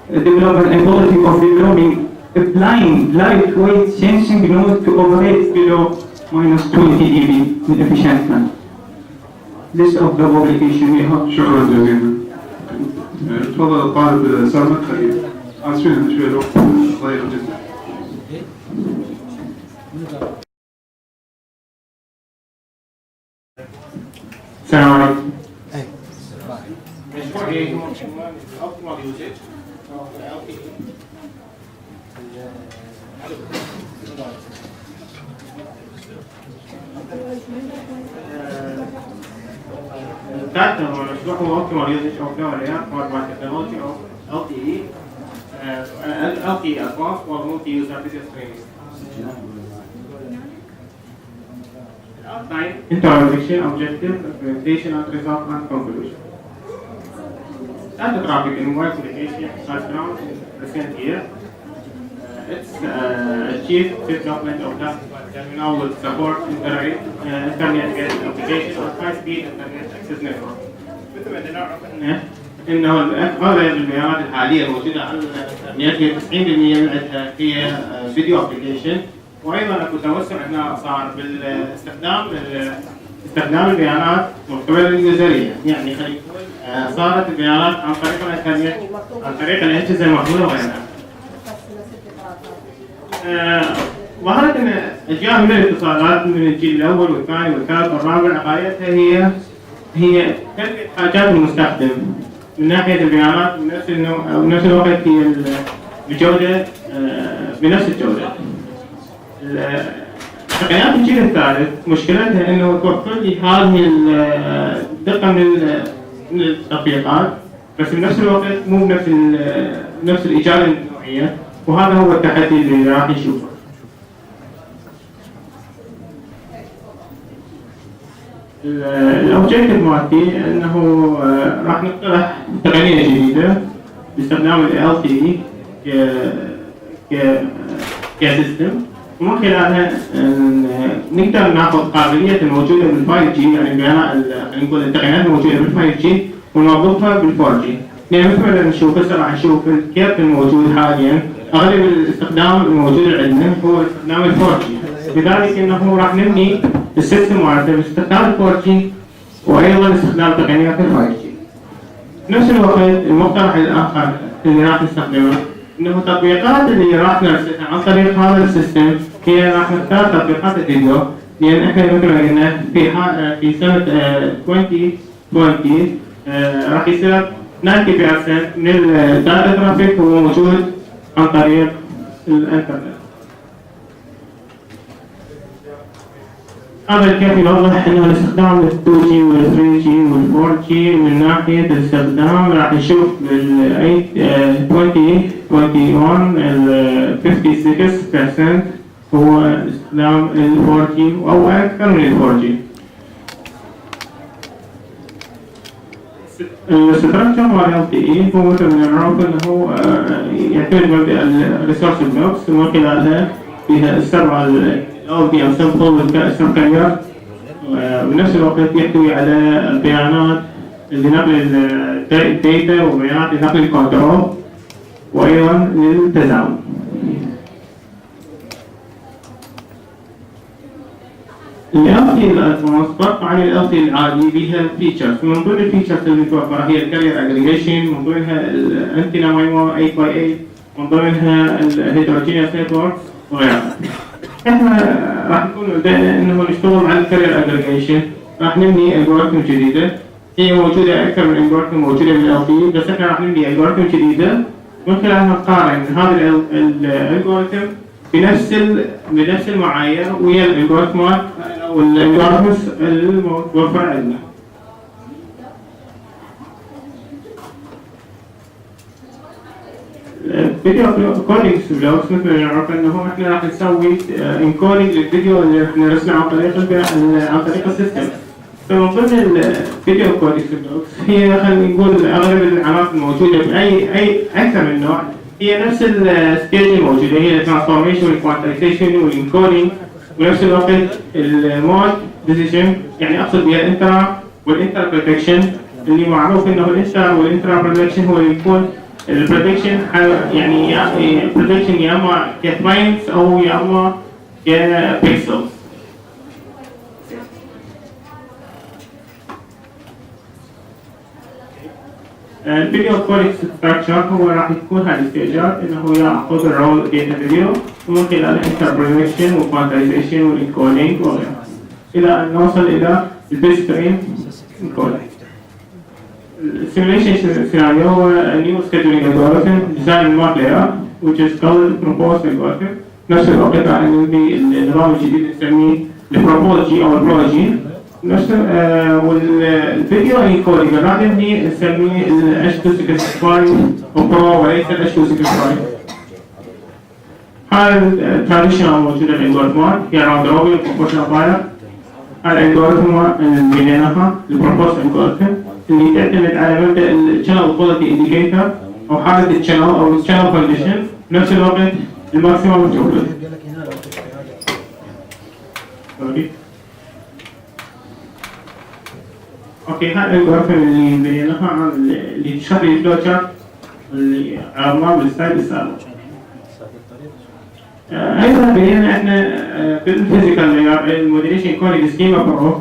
Development ability of developing a blind lightweight sensing node to operate below -20 dB in efficient manner. List of the publication we have. شكرا جزيلا. تفضل الطالب الاستاذ خليل. اسفين شوي الوقت ضيق جدا. السلام عليكم. مشروع optimal usage of LTE. That مشروع هو optimal usage of the technology of LTE, LTE advanced or multi-user business training. Outline, introduction, objective, implementation, and result and conclusion. Data traffic in mobile communication has grown in recent years. It's achieved development of that terminal will support internet-based application or high-speed internet access network. مثل ما نعرف انه اغلب البيانات الحاليه الموجوده على الانترنت هي 90% من عندها هي فيديو ابلكيشن، وايضا اكو توسع هنا صار باستخدام البيانات من قبل اليوزريه، يعني خلينا نقول صارت البيانات عن طريق الانترنت، عن طريق الاجهزه المحموله وغيرها. ظهرت ان اجيال من الاتصالات من الجيل الاول والثاني والثالث والرابع غايتها هي تلبيه حاجات المستخدم من ناحيه البيانات بنفس الوقت هي بجوده بنفس الجوده. تقنيات الجيل الثالث مشكلتها انه توفر لي هذه الدقه من التطبيقات، بس بنفس الوقت مو بنفس الاجابه النوعيه، وهذا هو التحدي اللي راح نشوفه. الأوبجيكتيف مالتي إنه راح نقترح تقنية جديدة باستخدام ال LTE كسيستم، ومن خلالها نقدر ناخذ قابلية الموجودة بال 5G، يعني البيانات نقول التقنيات الموجودة بال 5G ونوظفها بال 4G. لأن مثل ما نشوف هسه راح نشوف الكيف الموجود حاليا أغلب الاستخدام الموجود عندنا هو استخدام ال 4G، لذلك إنه راح نبني السيستم مالته باستخدام ال 4G وأيضا استخدام تقنيات ال 5G. نفس الوقت المقترح الآخر اللي راح نستخدمه إنه التطبيقات اللي راح نرسلها عن طريق هذا السيستم هي راح نختار تطبيقات الفيديو، لأن إحنا مثل ما قلنا في سنة 2020 راح يصير 90% من الداتا ترافيك هو موجود عن طريق الإنترنت. هذا الكيف يوضح انه الاستخدام لل 2G وال 3G وال 4G من ناحية الاستخدام راح نشوف بال 2021 ال 56% هو استخدام ال 4G او اكثر من ال 4G. الستركتشر مال LTE هو مثل ما نعرف انه يعتمد مبدأ الريسورس بلوكس، ومن خلالها فيها السرعة أو سمبل السمكريات، وبنفس الوقت يحتوي على البيانات لنقل الداتا وبيانات لنقل الكنترول وأيضا للتزامن. الألتي الأدفانس عن الألتي العادي بها فيتشرز، من ضمن الفيتشرز اللي متوفرة هي الكارير أجريجيشن، من ضمنها الأنتينا مايمو 8x8، من ضمنها الهيتروجينيوس نتوركس وغيرها. احنا راح نكون بدأنا انه نشتغل على الكارير اجريجيشن، راح نبني الجوريثم جديده هي موجوده اكثر من الجوريثم موجوده بالLTE، بس احنا راح نبني الجوريثم جديده من خلالها نقارن هذا الالجوريثم بنفس المعايير ويا الالجوريثمات او الالجوريثمز المتوفره عندنا. فيديو كودينج بلوكس مثل ما نعرف انه احنا راح نسوي انكودينج للفيديو اللي احنا نرسله عن طريق السيستم. فمن ضمن الفيديو كودينج بلوكس هي خلينا نقول اغلب العناصر الموجوده باي اكثر من نوع هي نفس الستيج الموجوده، هي الترانسفورميشن والكوانتايزيشن والانكودينج، ونفس الوقت المود ديسيجن، يعني اقصد بها الانترا والانتربريتكشن، اللي معروف انه الانترا والانتربريتكشن هو اللي يكون البريدكشن يعني بريدكشن يا اما كفريمز او يا اما كبيكسلز. الفيديو كودينج ستراكشر هو راح يكون هالستيجات انه ياخذ الرول داتا فيديو ومن خلال الانتربريتكشن والكوانتايزيشن والانكودينج وغيرها الى ان نوصل الى البيست ستريم انكودينج. Simulation scenario هو a new scheduling algorithm designed in MATLAB which is called proposed algorithm. نفس الوقت راح نبني النظام الجديد نسميه البروبوز جي او البرو جي. نفس والفيديو انكودينج راح نبني نسميه ال H265 برو وليس ال H265. هذا التراديشنال موجودة الالغوريثمات هي راوند روبن بروبورشنال باير. الالغوريثم اللي بنيناها البروبوز algorithm اللي تعتمد على مبدأ الشانل كواليتي انديكيتور او حالة الشانل او الشانل كونديشن، بنفس الوقت الماكسيمم ثروبوت. اوكي هذا الالغوريثم اللي بنيناها اللي تشرح لي الفلو شارت اللي عرضناه بالسلايد السابق. ايضا بنينا احنا بالفيزيكال لاير الموديليشن كودينج سكيما برو.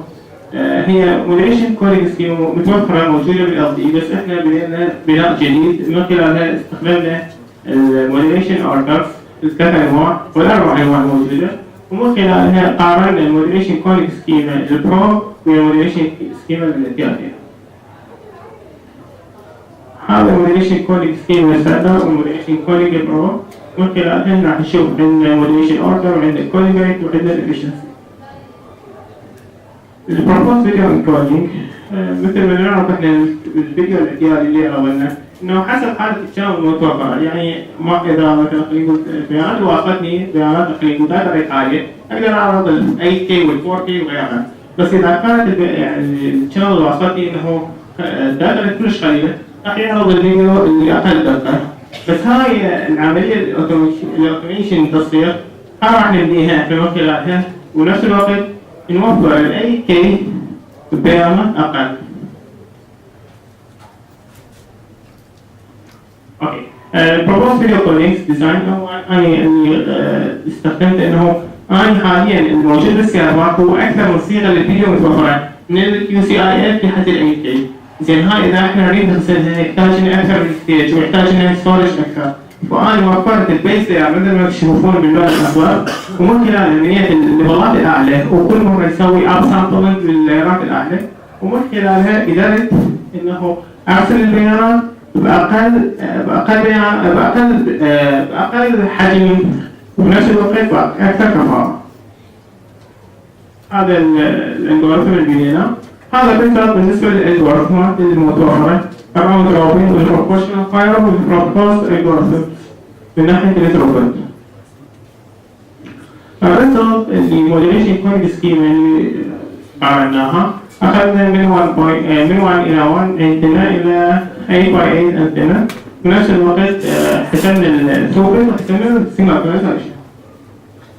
هي موديليشن كودينج سكيما متوفره موجوده بالLTE، بس احنا بنينا بناء جديد من خلالها استخدمنا الموديليشن اوردرز الثلاث انواع والاربع انواع موجوده، ومن خلالها قارنا الموديليشن كودينج سكيما البرو والموديليشن سكيما الثلاثيه. هذا الموديليشن كودينج سكيما الستاندرد والموديليشن كودينج برو، من خلالها راح نشوف عندنا موديليشن اوردر وعندنا كودينج ريت وعندنا الافشنسي. البروبوز فيديو انكودينج مثل ما نعرف احنا الفيديو الاعتيادي اللي عرضناه انه حسب حاله الشانل المتوفره، يعني ما اذا مثلا خلينا نقول بيانات واصلتني بيانات خلينا نقول داتا ريت عاليه اقدر اعرض ال 8K وال 4K وغيرها، بس إذا كانت يعني الشانل الوسطي إنه دقة كلش قليلة راح يعرض الفيديو اللي أقل دقة. بس هاي العملية الأوتوميشن تصوير هاي راح نبنيها من خلالها، ونفس الوقت نوفر لأي كي بيانات أقل. اوكي proposed video codings design أنا استخدمت إنه أنا حاليا الموجود بالسيرفر هو أكثر من صيغة للفيديو متوفرة من الكيو سي اي اف لحد الام كي. زين هاي إذا إحنا نريد نغسلها يحتاج لنا أكثر من ستيج ويحتاج لنا ستورج أكثر، فأنا وفرت البيس لاير مثل ما تشوفون باللون الأخضر، ومن خلال بنية الليفلات الأعلى وكل مرة يسوي اب سامبلنج لللايرات الأعلى، ومن خلالها قدرت إنه أرسل البيانات بأقل حجم وبنفس الوقت بأكثر كفاءة. هذا الالجوريثم اللي بنيناه. هذا بالنسبة للالجوريثمات المتوفرة الراوند روبن والبروبورشنال فاير والبروبوست الجوريثم من ناحية الثروبوت. الريزلت اللي موديليشن كود سكيما اللي عملناها أخذنا من 1 إلى 1 انتنا إلى 8 by 8 انتنا. بنفس الوقت حسبنا الثروبوت وحسبنا السيماتوريزيشن.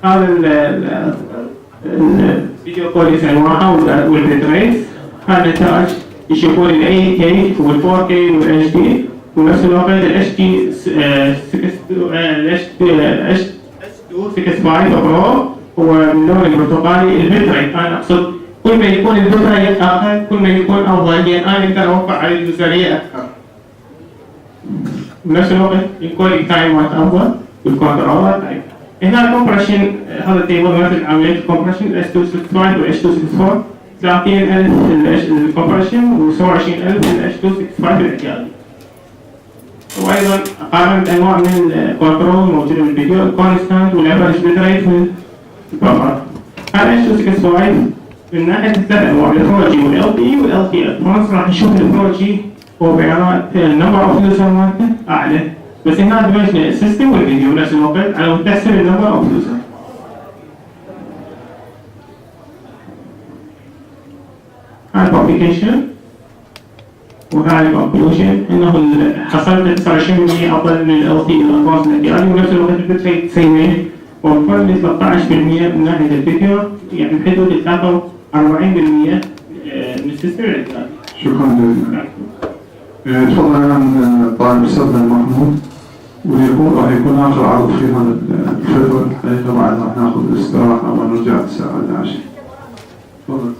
هذا الفيديو كواليتي أنواعها والبيت ريت. هذا النتائج يشوفون ال 8K وال 4K وال HD، ونفس الوقت ال HD 265 برو هو من اللون البرتقالي. البيت ريت أنا أقصد كل ما يكون البيت ريت أقل كل ما يكون أفضل، لأن أنا أقدر أوفر على اليوزرية أكثر. بنفس الوقت الكواليتي تايمات أفضل والكنترولات أيضا. هنا الكومبريشن هذا التيبل مثل عملية الكومبريشن ال H265 وال H264 30,000 الكومبريشن و27,000 ال H265 الاعتيادي. وأيضا قارنت أنواع من الكنترول موجودة بالفيديو الكونستانت والأفرج بيت ريت والبفر. هذا H265 من ناحية الثلاث أنواع البروجي والLTE والLTF. هون راح نشوف البروجي هو بيانات النمبر أوف يوزر مالته أعلى، بس هنا دمجنا السيستم والفيديو بنفس الوقت على مود تحسب النمبر أوف يوزر. هاي البابليكيشن وهاي الكونكلوجن إنه حصلت 29% أفضل من LTE الأدفانس الاعتيادي، ونفس الوقت البيت ريت سيئة ووفر لي 13% من ناحية الفيديو، يعني بحدود 43% من السيستم الاعتيادي. شكرا جزيلا. تفضل الآن طالب أستاذنا محمود، راح يكون آخر عرض في هذا الفترة الحقيقة، بعد راح ناخذ الاستراحة ونرجع الساعة 11. تفضل.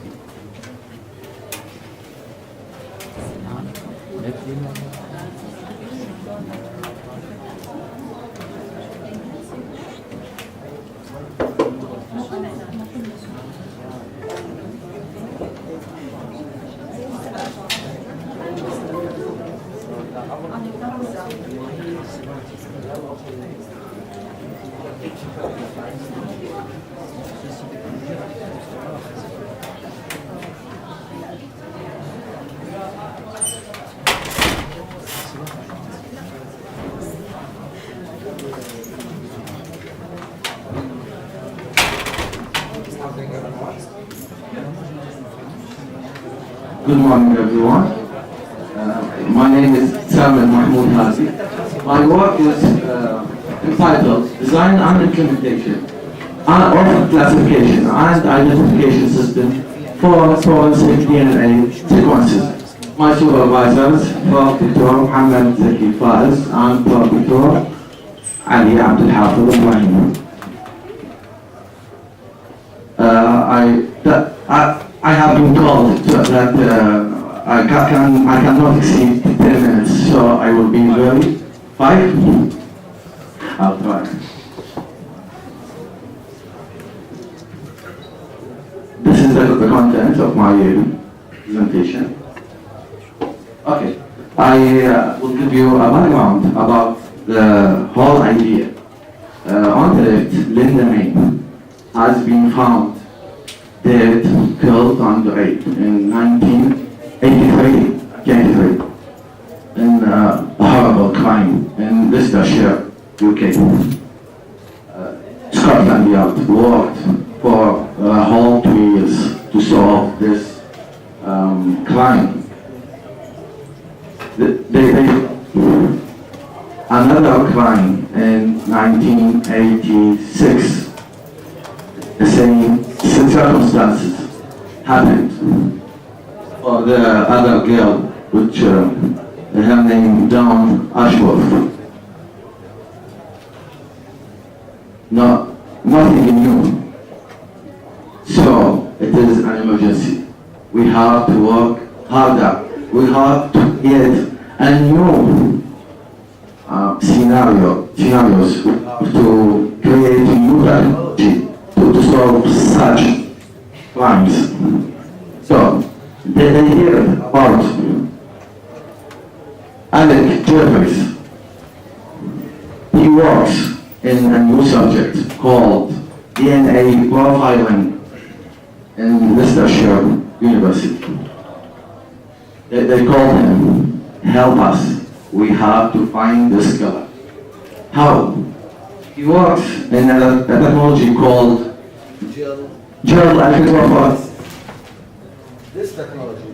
Good morning, everyone. My name is Mahmoud Hazi. My work is entitled Design and Implementation of Classification and Identification System for Forensic DNA Sequences. My supervisors, Dr. Hamad and Dr. العليا عبد الحافظ إبراهيم. I have been told that I cannot exceed 10 minutes, so I will be very 5. I'll try. This is the content of my presentation. Okay, I will give you a background about the whole idea. Internet Linda has been found dead, killed and raped in 1983 in a horrible crime in Leicestershire, UK. Scotland Yard worked for a whole 2 years to solve 1986. The same circumstances happened for the other girl, which her name Dawn Ashworth. Nothing new. So it is an emergency. We have to work harder. We have to get a new scenarios to create a new technology to solve such crimes. So they hear about Alec Jeffries. He works in a new subject called DNA profiling in Leicestershire University. They call him, help us, we have to find this killer. How? He works in a technology called gel electrophoresis. This technology.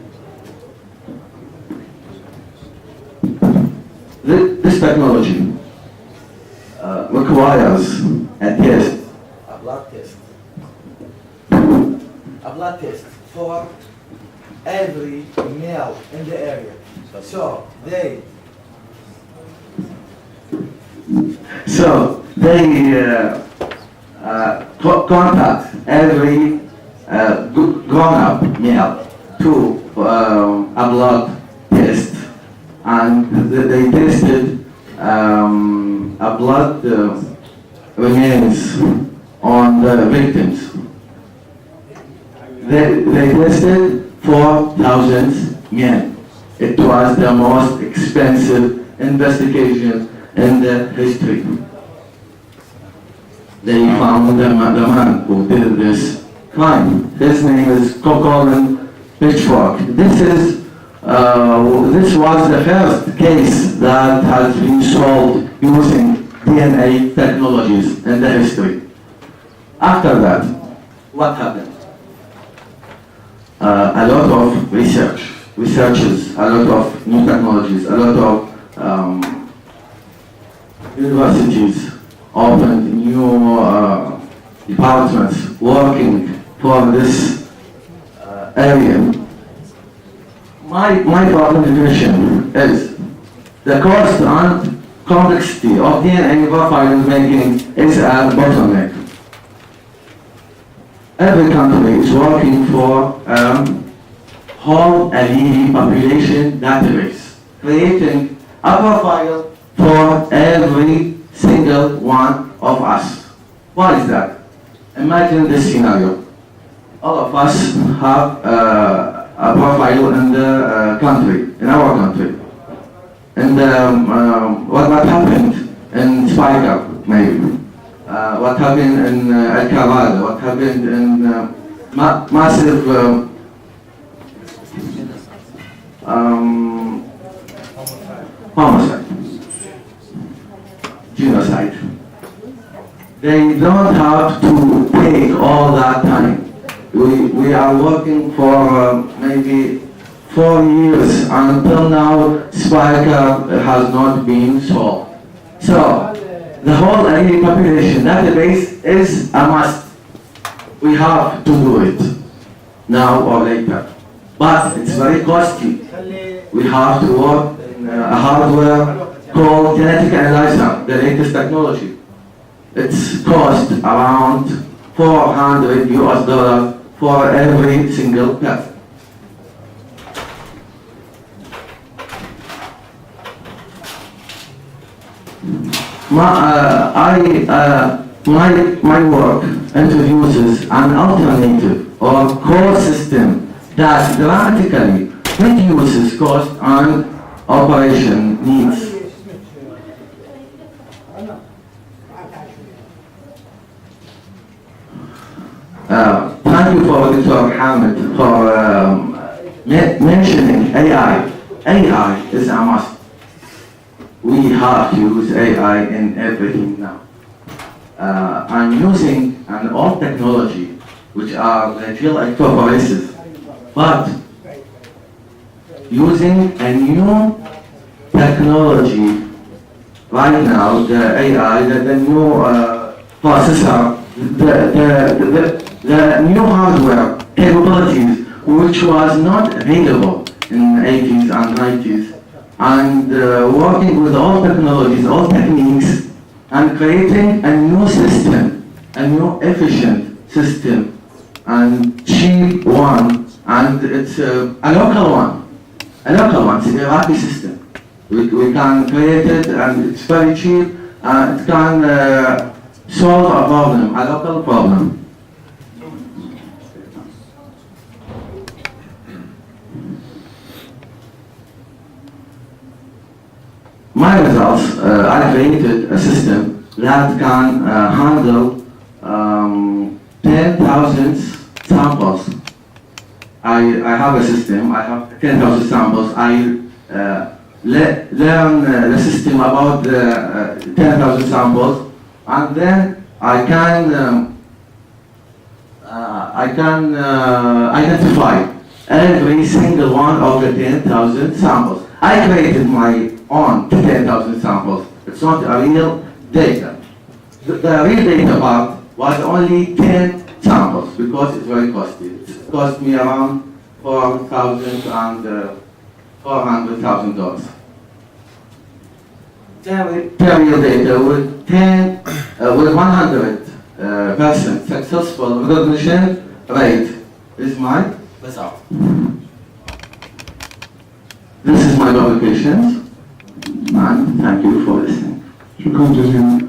This technology requires a test. A blood test. A blood test for every male in the area. So they contact every grown-up male to a blood test, and they tested a blood remains on the victims. They tested 4,000 men. It was the most expensive investigation in the history. They found the man who did this crime. His name is Colin Pitchfork. This was the first case that has been solved using DNA technologies in the history. After that, what happened? A lot of researches, a lot of new technologies, a lot of universities opened new departments working for this area. My contribution is the cost and complexity of DNA profiling making is a bottleneck. Every country is working for whole allele population database, creating a profile for every single one of us. Why is that? Imagine this scenario. All of us have a profile in the country, in our country. And what happened in Spiker, maybe. What happened in El Carvalho, what happened in massive homicide, genocide. They don't have to take all that time. We are working for maybe 4 years, until now Spiker has not been solved. So the whole allele population database is a must. We have to do it now or later, but it's very costly. We have to work in a hardware called genetic analyzer, the latest technology. It's cost around $400 for every single test. My work introduces an alternative or core system that dramatically reduces cost and operation needs. Thank you for Dr. Hamid for mentioning AI. AI is a must. We have to use AI in everything now. I'm using an old technology, which are the gel electrophoresis, but using a new technology right now, the AI, the new processor, the new hardware capabilities, which was not available in the 80s and 90s, and working with all technologies, all techniques, and creating a new system, a new efficient system, and cheap one, and it's a local one, it's an Iraqi system. We can create it, and it's very cheap, and it can solve a problem, a local problem. My results, I created a system that can handle 10,000 samples. I have a system, I have 10,000 samples. I learn the system about the 10,000 samples, and then I can identify every single one of the 10,000 samples. I created my own 10,000 samples. It's not a real data. The real data part was only 10 samples because it's very costly. It cost me around $4,000 and $400,000. Real data with 100% successful recognition rate is my result. This is my publications. And thank you for listening. شكرا جزيلا.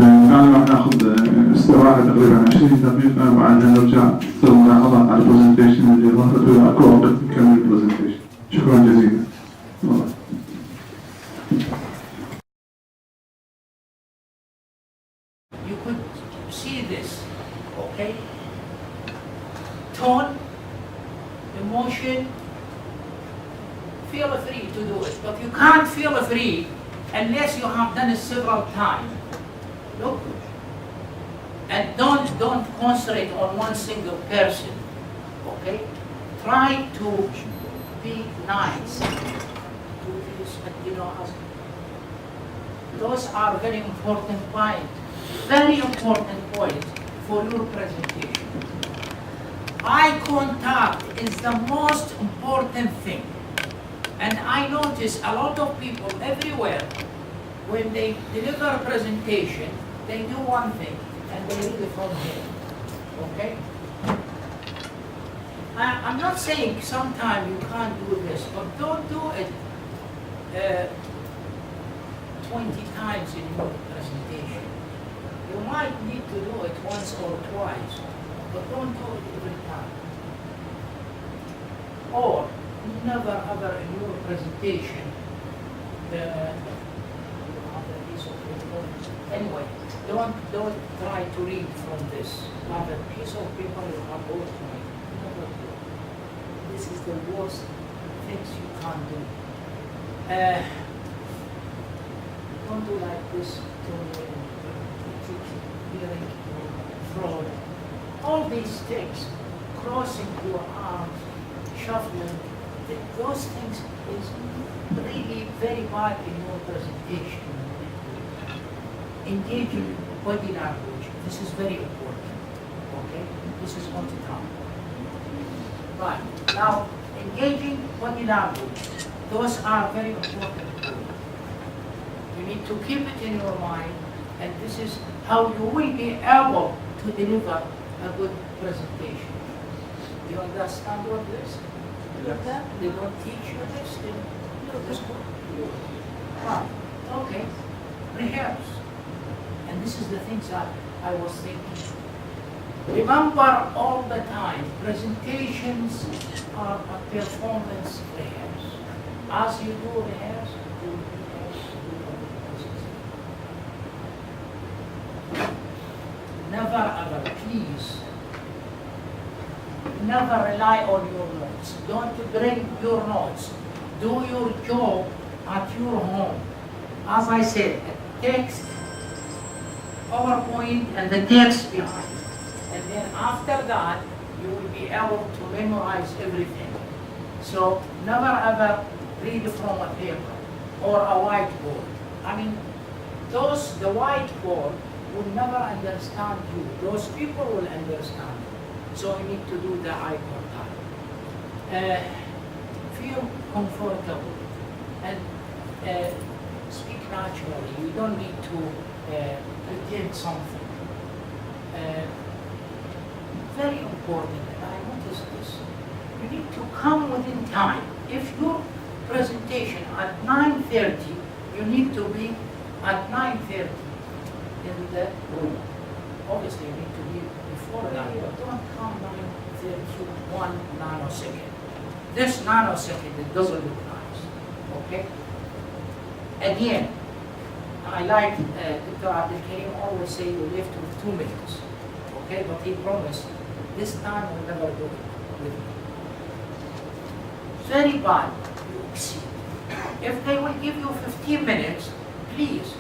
الآن راح ناخذ استراحة تقريبا 20 دقيقة وبعدها نرجع نسوي ملاحظات على البرزنتيشن اللي ظهرت وإذا أكو وقت نكمل البرزنتيشن. شكرا جزيلا. You could see this, okay? Tone, emotion, feel free to do it, but you can't feel free unless you have done it several times. Look, and don't concentrate on one single person, okay? Try to be nice. Do this, and you know, those are very important points. Very important point for your presentation. Eye contact is the most important thing. And I notice a lot of people everywhere, when they deliver a presentation, they do one thing, and they read it from here, okay? I'm not saying sometimes you can't do this, but don't do it 20 times in your presentation. You might need to do it once or twice, but don't do it every time. Or never ever in your presentation anyway, don't try to read from this. Have a piece of paper you have all time. Never do it. This is the worst things you can't do. Don't do like this to hearing, fraud. All these things, crossing your arms, shuffling, those things is really very bad in your presentation. Engaging body language, this is very important, okay? This is on the top. Right, now, engaging body language, those are very important. You need to keep it in your mind, and this is how you will be able to deliver a good presentation. Do you understand what this is? They don't teach you this in the school. Right, okay, rehearse. And this is the things that I was thinking. Remember all the time, presentations are a performance rehearse. As you do rehearse, you rehearse, never ever, please, never rely on your notes. Don't bring your notes. Do your job at your home. As I said, text, PowerPoint, and the text behind. And then after that, you will be able to memorize everything. So never ever read from a paper or a whiteboard. I mean, the whiteboard will never understand you. Those people will understand you. So you need to do the eye contact. Feel comfortable and speak naturally. You don't need to pretend something. Very important, and I noticed this. You need to come within time. If your presentation at 9:30, you need to be at 9:30 in the room. Obviously, you need to be before that, but don't come 9:30 1 nanosecond. This nanosecond, it doesn't look nice, okay? Again, I like Dr. Abdelkarim always say you left with 2 minutes, okay? But he promised this time will never do it with me. Very bad, you exceed. If they will give you 15 minutes, please,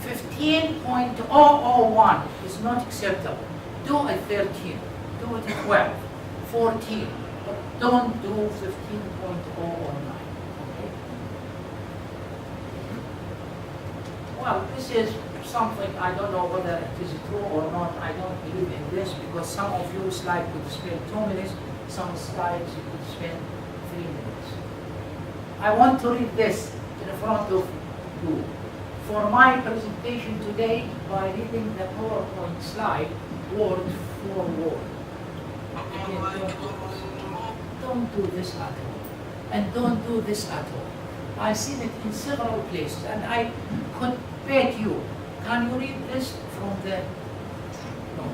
15.001 is not acceptable. Do it 13, do it 12, 14, but don't do 15.009. Okay? Well, this is something I don't know whether it is true or not. I don't believe in this because some of you slides could spend 2 minutes, some slides you could spend 3 minutes. I want to read this in front of you. For my presentation today, by reading the PowerPoint slide, word for word. Again, don't do this at all. And don't do this at all. I've seen it in several places, and I could bet you. Can you read this from the... No,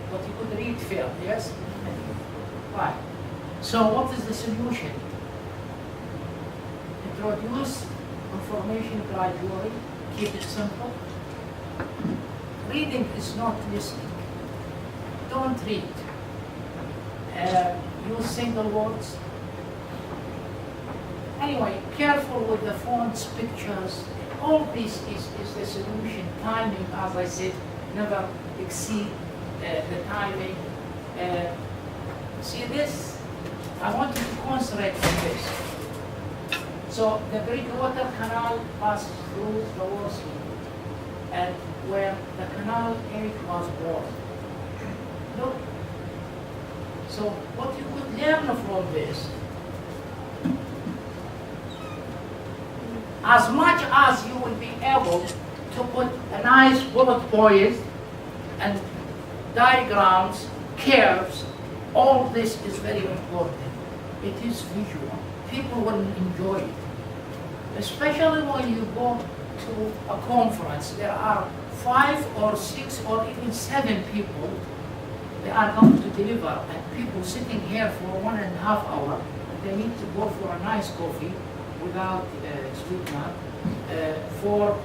but you could read fair, yes? Right. So what is the solution? Introduce information gradually, keep it simple. Reading is not listening. Don't read. Use single words. Anyway, careful with the fonts, pictures. All this is the solution. Timing, as I said, never exceed the timing. See this? I want you to concentrate on this. So the Bridgewater Canal passes through the Worsley, and where the canal area was born. Look. So what you could learn from this, as much as you will be able to put a nice bullet points and diagrams, curves, all this is very important. It is visual. People will enjoy it. Especially when you go to a conference, there are 5 or 6 or even 7 people they are going to deliver, and people sitting here for 1.5 hours. They need to go for a nice coffee without sweetener for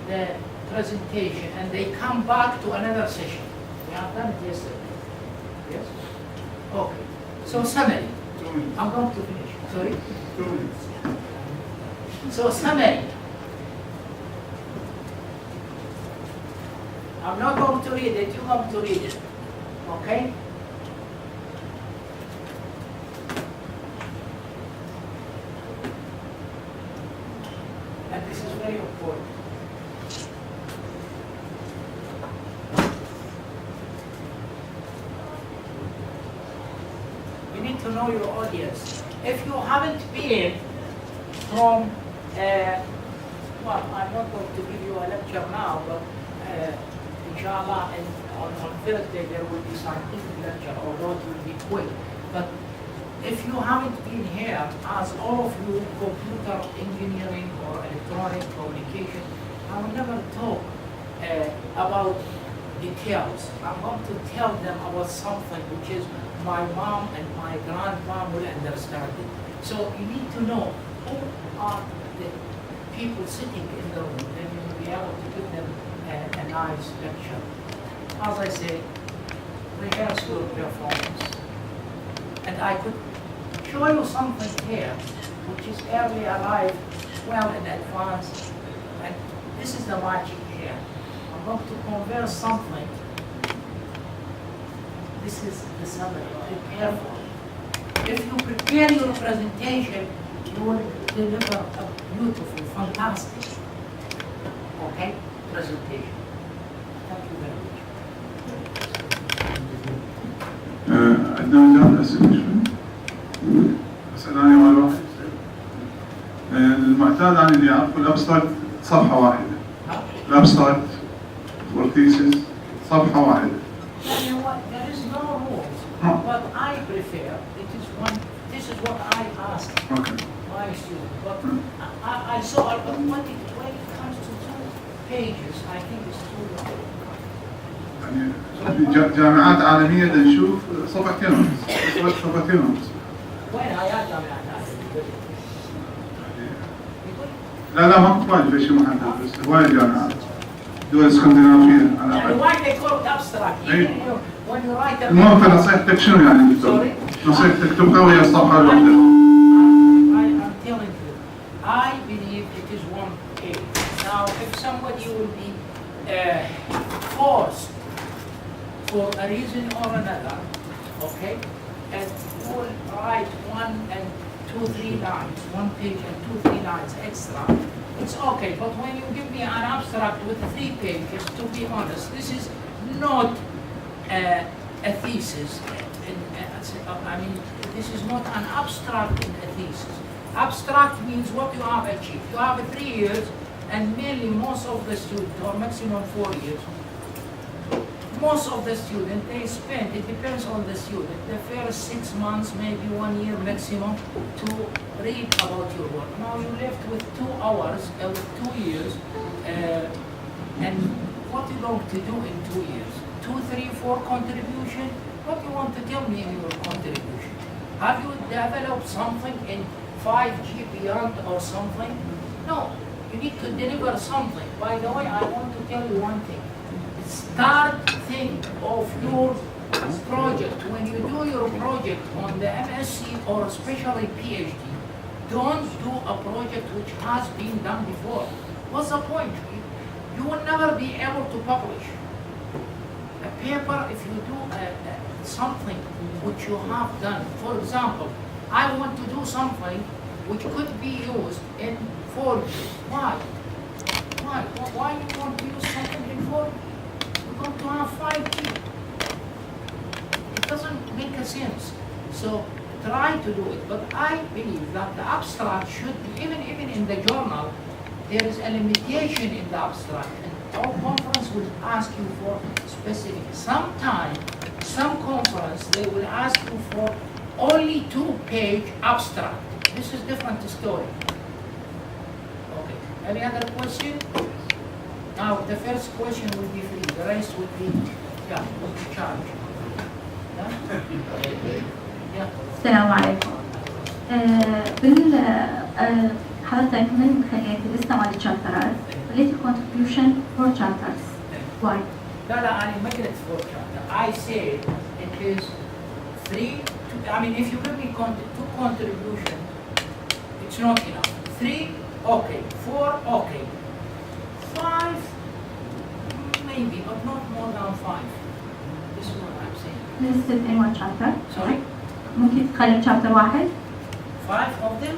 the presentation, and they come back to another session. We have done it yesterday. Yes? Okay. So summary. 2 minutes. I'm going to finish. Sorry? 2 minutes. So summary. I'm not going to read it, you're going to read it. Okay? And this is very important. You need to know your audience. If you haven't been from, well, I'm not going to give you a lecture now, but inshallah, on Thursday there will be scientific lecture, although it will be quick. But if you haven't been here, as all of you, computer engineering or electronic communication, I will never talk about details. I'm going to tell them about something which is my mom and my grandmom will understand it. So you need to know who are the people sitting in the room, then you will be able to give them a nice lecture. As I say, rehearse your performance. And I could show you something here, which is early arrived, well in advance. And this is the magic here. I'm going to convert something. This is the summary. Prepare for it. If you prepare your presentation, you will deliver a beautiful, fantastic, okay, presentation. Thank you very much. عندنا مجال أسئلة شوي. أسأل أنا أول واحد. المعتاد عن اللي يعرفوا الأبستراكت صفحة واحدة. الأبستراكت والثيسيس صفحة واحدة. You know what? There is no rules. But I prefer, this is what I ask Okay. my students. But I saw, but when it comes to 2 pages, I think it's too long. يعني جامعات عالمية نشوف صفحتين ونص. صفحتين ونص. وين آيات جامعات؟ لا ما وايد في شيء محدد بس وايد جامعات. دول اسكندنافية على يعني الأقل. why they call it abstract? Even when you write a المهم في نصيحتك شنو يعني دكتور؟ نصيحتك تبقى ويا الصفحة الواحدة. I'm telling you, I believe it is 1 page. Now, if somebody will be forced for a reason or another, okay, and will write 1 and 2, 3 lines, 1 page and 2, 3 lines extra, it's okay. But when you give me an abstract with 3 pages, to be honest, this is not a thesis. I mean, this is not an abstract in a thesis. Abstract means what you have achieved. You have 3 years, and mainly most of the students, or maximum 4 years, most of the students, they spend, it depends on the student, the first 6 months, maybe 1 year maximum, to read about your work. Now you're left with 2 hours, with 2 years, and what are you going to do in 2 years? 2, 3, 4 contribution? What do you want to tell me in your contribution? Have you developed something in 5G beyond or something? No, you need to deliver something. By the way, I want to tell you one thing. Start think of your project. When you do your project on the MSc or especially PhD, don't do a project which has been done before. What's the point? You will never be able to publish a paper if you do something which you have done. For example, I want to do something which could be used in 4G. Why? Why you want to use something in 4G? We're going to have 5G. It doesn't make a sense. So try to do it. But I believe that the abstract should be, even in the journal, there is a limitation in the abstract. And our conference will ask you for specific. Sometime, some conference, they will ask you for only 2-page abstract. This is different story. Okay. Any other question? Now, the first question will be free. The rest will be, will be charged. Yeah? السلام عليكم. حضرتك من خليتي لسه مالي شابترات خليتي contribution for chapters. Why? لا أنا ما قلت for chapter. I say it is 3. I mean, if you give me 2 contribution, it's not enough. 3, okay. 4, okay. 5, maybe, but not more than 5. This is what I'm saying. Listed in one chapter. Sorry? ممكن تخلي chapter واحد. 5 of them?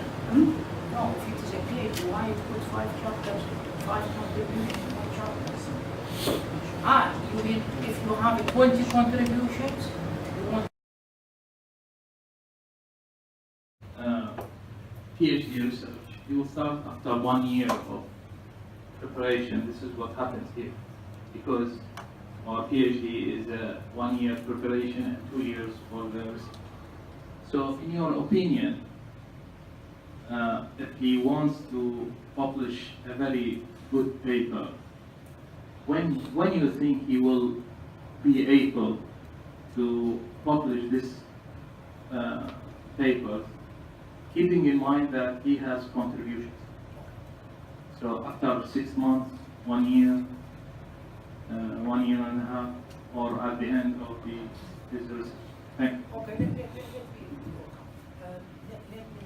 No, if it is a PhD, why you put 5 chapters, 5 contributions in 1 chapter? You mean if you have 20 contributions, you want... PhD research. You will start after 1 year of preparation. This is what happens here. Because our PhD is a 1 year preparation and 2 years for the research. So in your opinion, if he wants to publish a very good paper, when you think he will be able to publish this paper, keeping in mind that he has contributions? So after 6 months, 1 year, 1 year and a half, or at the end of his research. Thank you. Okay, let me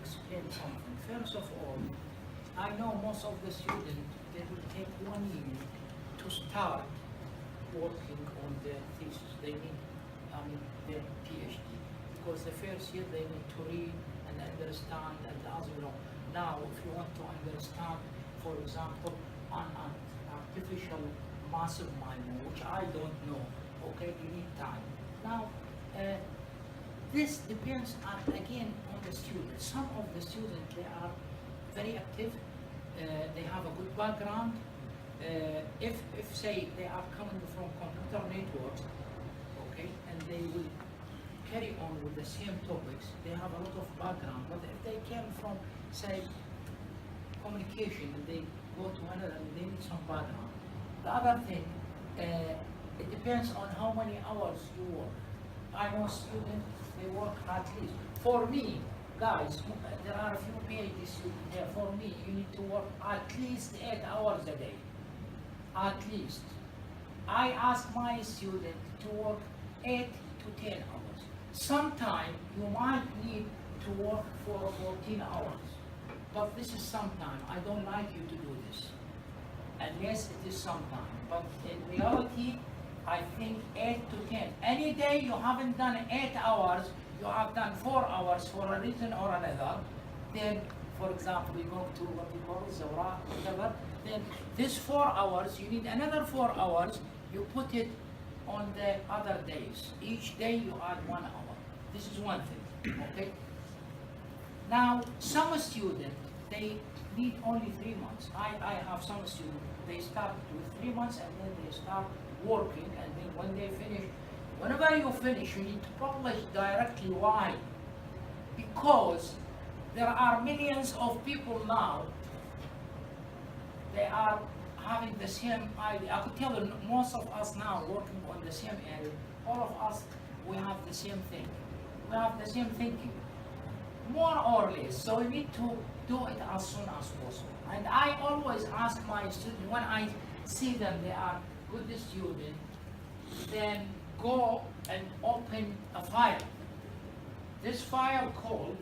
explain something. First of all, I know most of the students, they will take 1 year to start working on their thesis. They need, their PhD. Because the first year they need to read and understand and as you know. Now, if you want to understand, for example, an artificial massive minor, which I don't know. Okay, you need time. Now, this depends on, again, on the student. Some of the students, they are very active, they have a good background. If say they are coming from computer networks, okay, and they will carry on with the same topics, they have a lot of background. But if they came from, say, communication, and they go to another, and they need some background. The other thing, it depends on how many hours you work. I know students, they work at least. For me, guys, there are a few PhD students there. For me, you need to work at least 8 hours a day. At least. I ask my student to work 8 to 10 hours. Sometimes you might need to work for 14 hours. But this is sometime. I don't like you to do this. Unless it is sometime. But in reality, I think 8 to 10. Any day you haven't done 8 hours, you have done 4 hours for a reason or another, then, for example, you go to what we call Ziyarah, whatever, then this 4 hours, you need another 4 hours, you put it on the other days. Each day you add 1 hour. This is one thing, okay? Now, some students, they need only 3 months. I have some students, they start with 3 months and then they start working, and then when they finish, whenever you finish, you need to publish directly. Why? Because there are millions of people now, they are having the same idea. I could tell you, most of us now working on the same area, all of us, we have the same thing. We have the same thinking, more or less. So we need to do it as soon as possible. And I always ask my students, when I see them, they are good students, then go and open a file. This file called,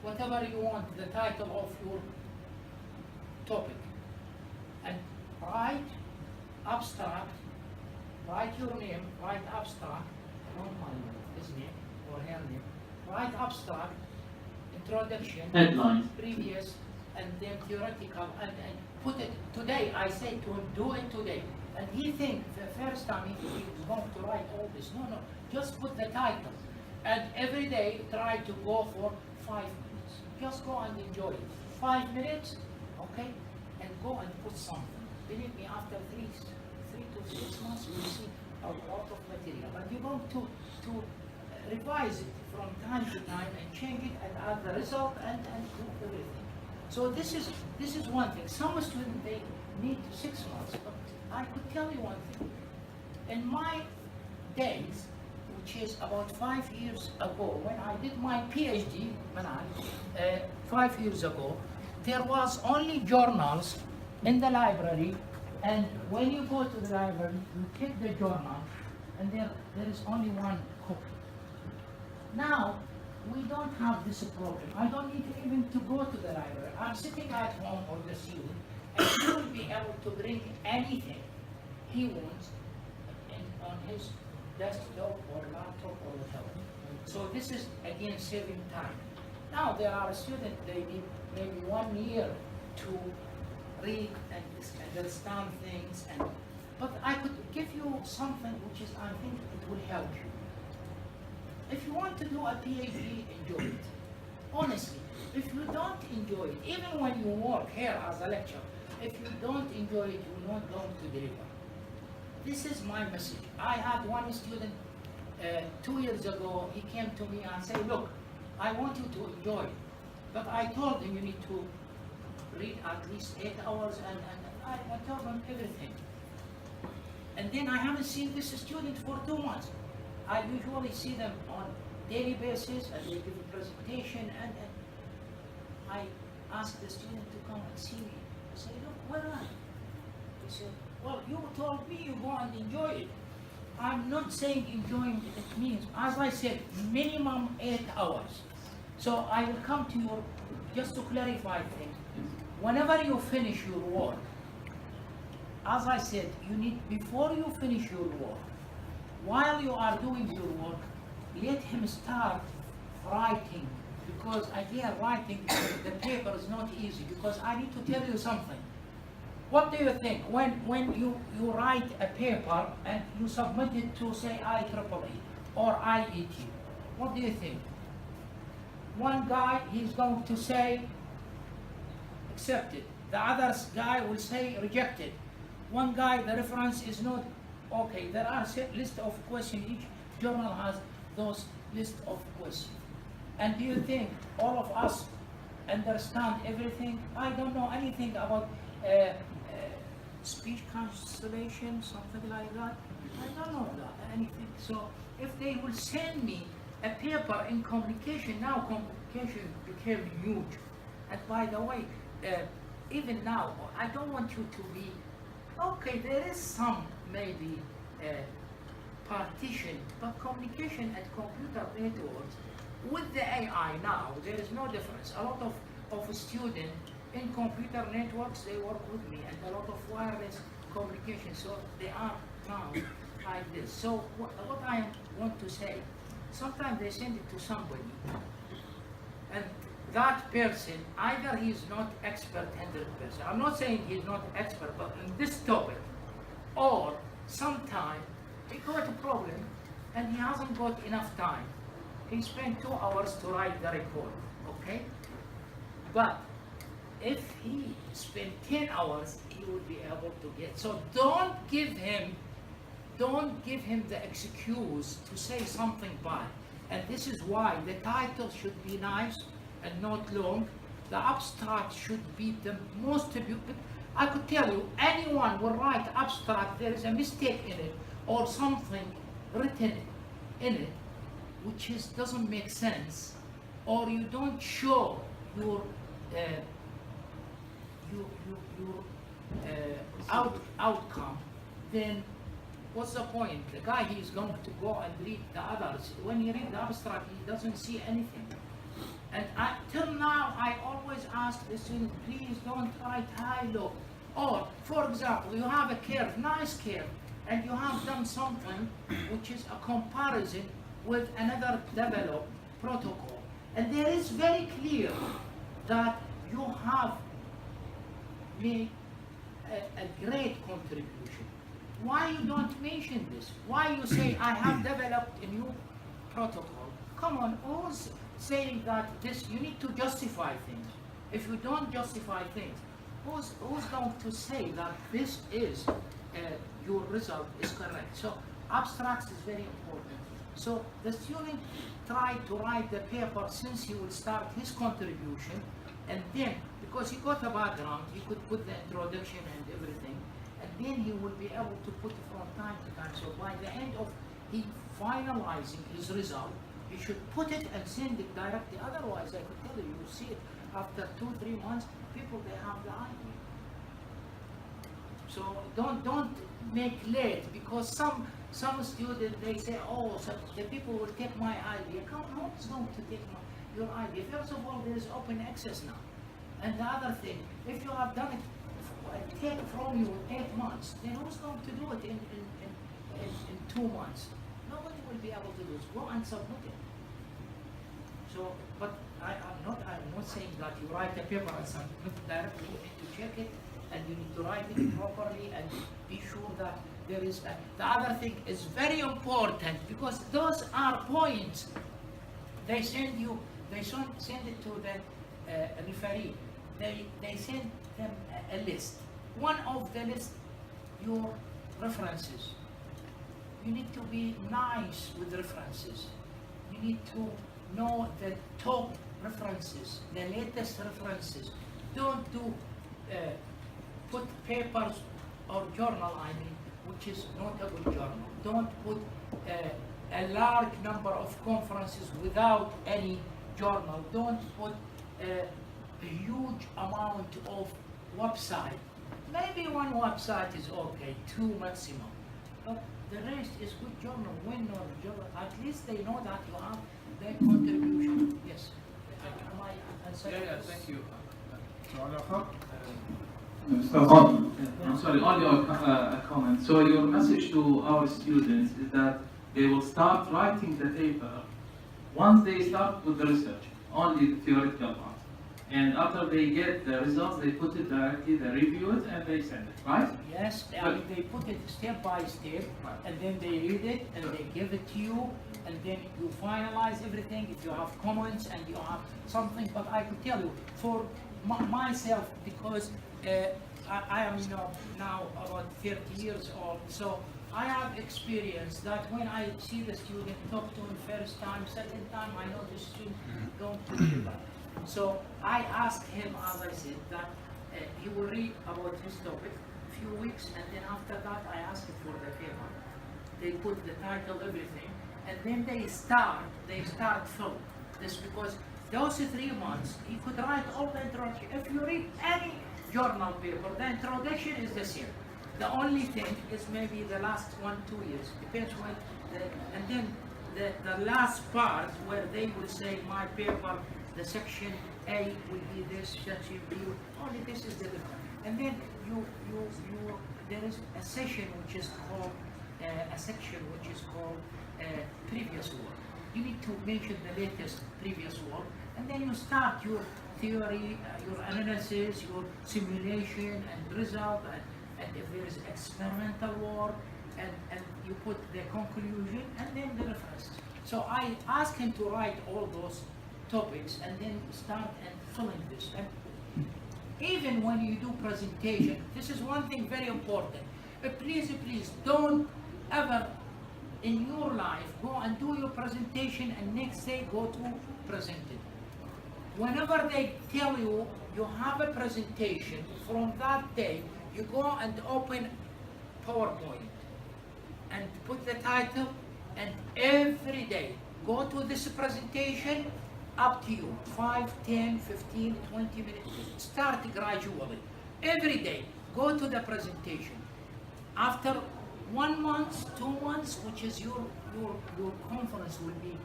whatever you want, the title of your topic. And write abstract, write your name, write abstract, not my name, his name or her name. Write abstract, introduction, headlines, previous, and then theoretical, and put it today. I say to him, do it today. And he thinks the first time he's going to write all this. No, just put the title. And every day try to go for 5 minutes. Just go and enjoy it. 5 minutes, okay? And go and put something. Believe me, after 3 to 6 months, you will see a lot of material. But you're going to revise it from time to time and change it and add the result and do everything. So this is one thing. Some students, they need 6 months, but I could tell you one thing. In my days, which is about 5 years ago, when I did my PhD, 5 years ago, there was only journals in the library, and when you go to the library, you take the journal, and there is only one copy. Now, we don't have this problem. I don't need even to go to the library. I'm sitting at home or the student, and he will be able to bring anything he wants on his desktop or laptop or whatever. So this is, again, saving time. Now, there are students, they need maybe 1 year to read and understand things, but I could give you something which is, I think it will help you. If you want to do a PhD, enjoy it. Honestly, if you don't enjoy it, even when you work here as a lecturer, if you don't enjoy it, you're not going to deliver. This is my message. I had one student 2 years ago, he came to me and said, look, I want you to enjoy it. But I told him you need to read at least 8 hours, and I told him everything. And then I haven't seen this student for 2 months. I usually see them on daily basis, and they give a presentation, and I ask the student to come and see me. I say, look, where are you? He said, well, you told me you go and enjoy it. I'm not saying enjoying it means, as I said, minimum 8 hours. So I will come to you just to clarify things. Whenever you finish your work, as I said, you need, before you finish your work, while you are doing your work, let him start writing, because again, writing the paper is not easy, because I need to tell you something. What do you think when you write a paper and you submit it to say IEEE or IET? What do you think? One guy, he's going to say accepted. The other guy will say rejected. One guy, the reference is not okay. There are a list of questions. Each journal has those list of questions. And do you think all of us understand everything? I don't know anything about speech constellation, something like that. I don't know anything. So if they will send me a paper in communication, now communication became huge. And by the way, even now, I don't want you to be, okay, there is some maybe partition, but communication at computer networks, with the AI now, there is no difference. A lot of students in computer networks, they work with me, and a lot of wireless communication, so they are found like this. So what I want to say, sometimes they send it to somebody, and that person, either he's not expert 100%, I'm not saying he's not expert, but in this topic, or sometimes he got a problem and he hasn't got enough time. He spent 2 hours to write the report, okay? But if he spent 10 hours, he will be able to get. So don't give him the excuse to say something bad. And this is why the title should be nice and not long. The abstract should be the most beautiful. I could tell you, anyone will write abstract, there is a mistake in it, or something written in it, which doesn't make sense, or you don't show your outcome, then what's the point? The guy, he's going to go and read the others. When he reads the abstract, he doesn't see anything. And till now, I always ask the student, please don't write high, low. Or, for example, you have a curve, nice curve, and you have done something which is a comparison with another developed protocol. And there is very clear that you have made a great contribution. Why you don't mention this? Why you say, I have developed a new protocol? Come on, who's saying that this, you need to justify things. If you don't justify things, who's going to say that this is, your result is correct? So abstracts is very important. So the student tried to write the paper since he will start his contribution, and then, because he got a background, he could put the introduction and everything, and then he will be able to put it from time to time. So by the end of he finalizing his result, he should put it and send it directly. Otherwise, I could tell you, you see it after 2-3 months, people, they have the idea. So don't make late, because some students, they say, oh, so the people will take my idea. Come on, who's going to take your idea? First of all, there is open access now. And the other thing, if you have done it, take from you 8 months, then who's going to do it in 2 months? Nobody will be able to do it. Go and submit it. So, but I'm not saying that you write a paper and submit it directly. You need to check it, and you need to write it properly and be sure that there is the other thing is very important, because those are points. They send it to the referee. They send them a list. One of the list, your references. You need to be nice with references. You need to know the top references, the latest references. Don't do put papers or journal, I mean, which is not a good journal. Don't put a large number of conferences without any journal. Don't put a huge amount of website. Maybe one website is okay, 2 maximum. But the rest is good journal, well-known journal. At least they know that you have their contribution. Yes. Am I answering? Yeah, thank you. I'm sorry, only a comment. So your message to our students is that they will start writing the paper once they start with the research, only the theoretical part. And after they get the results, they put it directly, they review it, and they send it, right? Yes, they put it step by step, and then they read it, and they give it to you, and then you finalize everything. If you have comments and you have something, but I could tell you, for myself, because I am now about 30 years old, so I have experience that when I see the student, talk to him first time, second time, I know the student don't do that. So I asked him, as I said, that he will read about his topic a few weeks, and then after that I asked him for the paper. They put the title, everything, and then they start film. This because those 3 months he could write all the introduction. If you read any journal paper, the introduction is the same. The only thing is maybe the last 1-2 years, depends when, and then the last part where they will say my paper, the section A will be this, section B, only this is the difference. And then there is a session which is called, a section which is called previous work. You need to mention the latest previous work, and then you start your theory, your analysis, your simulation and result, and if there is experimental work, and you put the conclusion and then the references. So I asked him to write all those topics and then start and filling this. And even when you do presentation, this is one thing very important. Please don't ever in your life go and do your presentation and next day go to present it. Whenever they tell you you have a presentation, from that day you go and open PowerPoint and put the title, and every day go to this presentation, up to you, 5, 10, 15, 20 minutes. Start gradually. Every day, go to the presentation. After 1 month, 2 months, which is your conference will be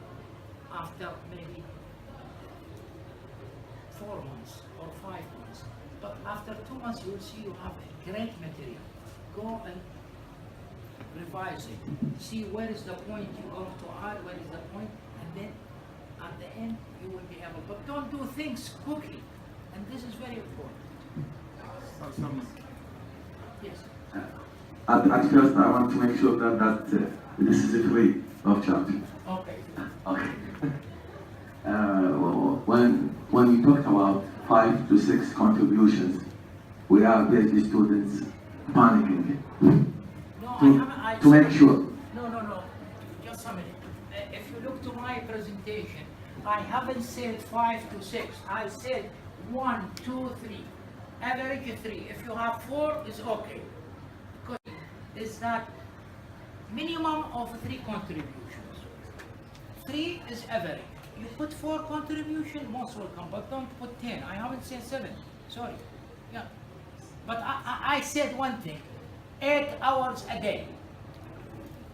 after maybe 4 months or 5 months. But after 2 months, you will see you have great material. Go and revise it. See where is the point you want to add, where is the point, and then at the end you will be able. But don't do things quickly, and this is very important. Yes. At first, I want to make sure that this is free of charge. Okay. Okay. When we talked about 5 to 6 contributions, we are PhD students panicking. To make sure. No. Just a minute. If you look to my presentation, I haven't said 5 to 6. I said 1, 2, 3. Average 3. If you have 4, it's okay. Because it's that minimum of 3 contributions. 3 is average. You put 4 contribution, most welcome, but don't put 10. I haven't said 7. Sorry. Yeah. But I said one thing. 8 hours a day.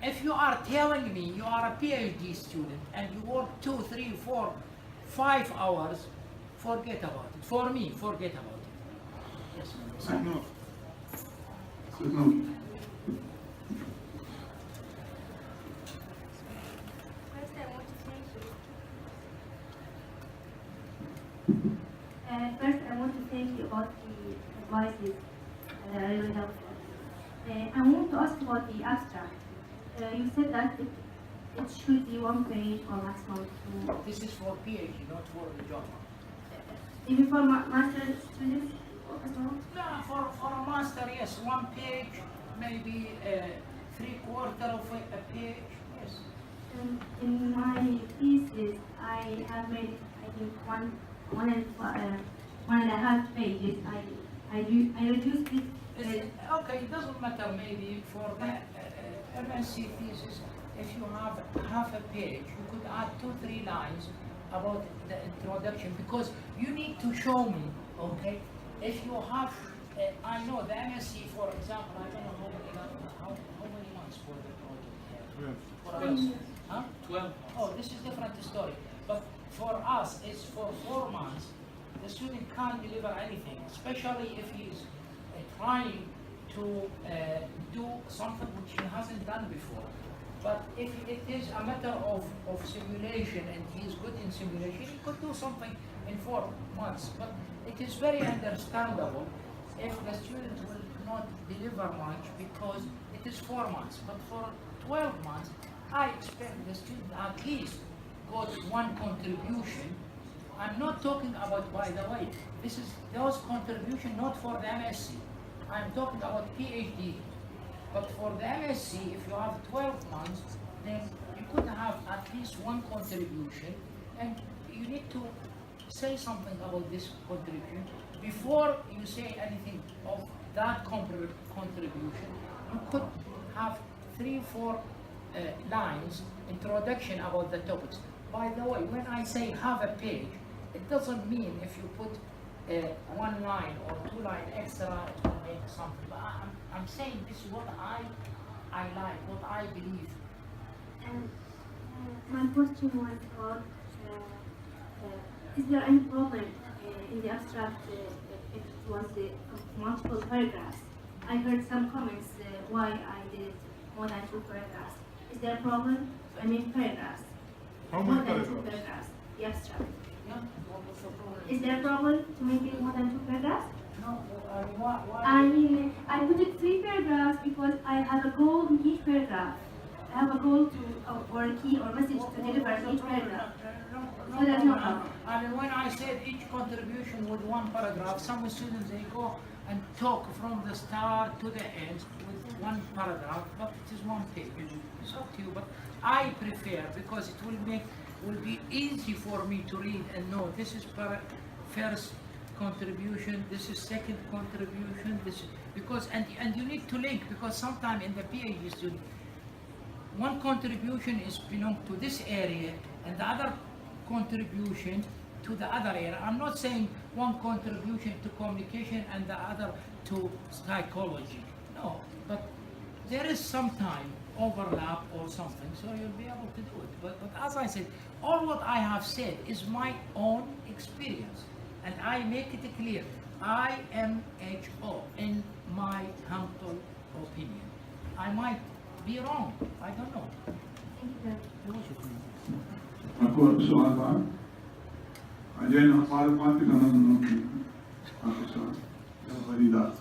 If you are telling me you are a PhD student and you work 2, 3, 4, 5 hours, forget about it. For me, forget about it. Yes. No. First, I want to thank you about the advices, really helpful. I want to ask about the abstract. You said that it should be 1 page or maximum 2. This is for PhD, not for the job. Even for master students as well? No, for a master, yes, 1 page, maybe 3/4 of a page, yes. In my thesis, I have made, I think, one and a half pages. I reduced it. Okay, it doesn't matter maybe for the MSc thesis. If you have half a page, you could add 2-3 lines about the introduction, because you need to show me, okay? If you have, I know the MSc, for example, I don't know how many months for the project. For us, huh? 12. Oh, this is different story. But for us, it's for 4 months. The student can't deliver anything, especially if he's trying to do something which he hasn't done before. But if it is a matter of simulation and he is good in simulation, he could do something in 4 months, but it is very understandable if the student will not deliver much because it is 4 months. But for 12 months, I expect the student at least got one contribution. I'm not talking about, by the way, this is those contribution not for the MSc. I'm talking about PhD. But for the MSc, if you have 12 months, then you could have at least one contribution, and you need to say something about this contribution before you say anything of that contribution. You could have 3-4 lines introduction about the topics. By the way, when I say have a page, it doesn't mean if you put 1 line or 2 line extra, it will make something. But I'm saying this is what I like, what I believe. My question was about, is there any problem in the abstract if it was multiple paragraphs? I heard some comments why I did more than 2 paragraphs. Is there a problem? I mean paragraphs. How More many than 2 paragraphs? paragraphs. The abstract. Yeah, what was the problem? Is there a problem to make it more than 2 paragraphs? No, why? I mean, I put it 3 paragraphs because I have a goal in each paragraph. I have a goal to, or a key or message to deliver in each paragraph. So there's no problem. I mean, when I said each contribution with 1 paragraph, some students, they go and talk from the start to the end with 1 paragraph, but it is 1 page. It's up to you, but I prefer, because it will be easy for me to read and know this is first contribution, this is second contribution, this is, because, and you need to link, because sometimes in the PhD student, 1 contribution is belong to this area and the other contribution to the other area. I'm not saying 1 contribution to communication and the other to psychology. No, but there is sometime overlap or something, so you'll be able to do it. But as I said, all what I have said is my own experience, and I make it clear. IMHO, in my humble opinion. I might be wrong, I don't know. أقول سؤال بعد. بعدين معلوماتي كمان ممكن آخر سؤال. غريبات.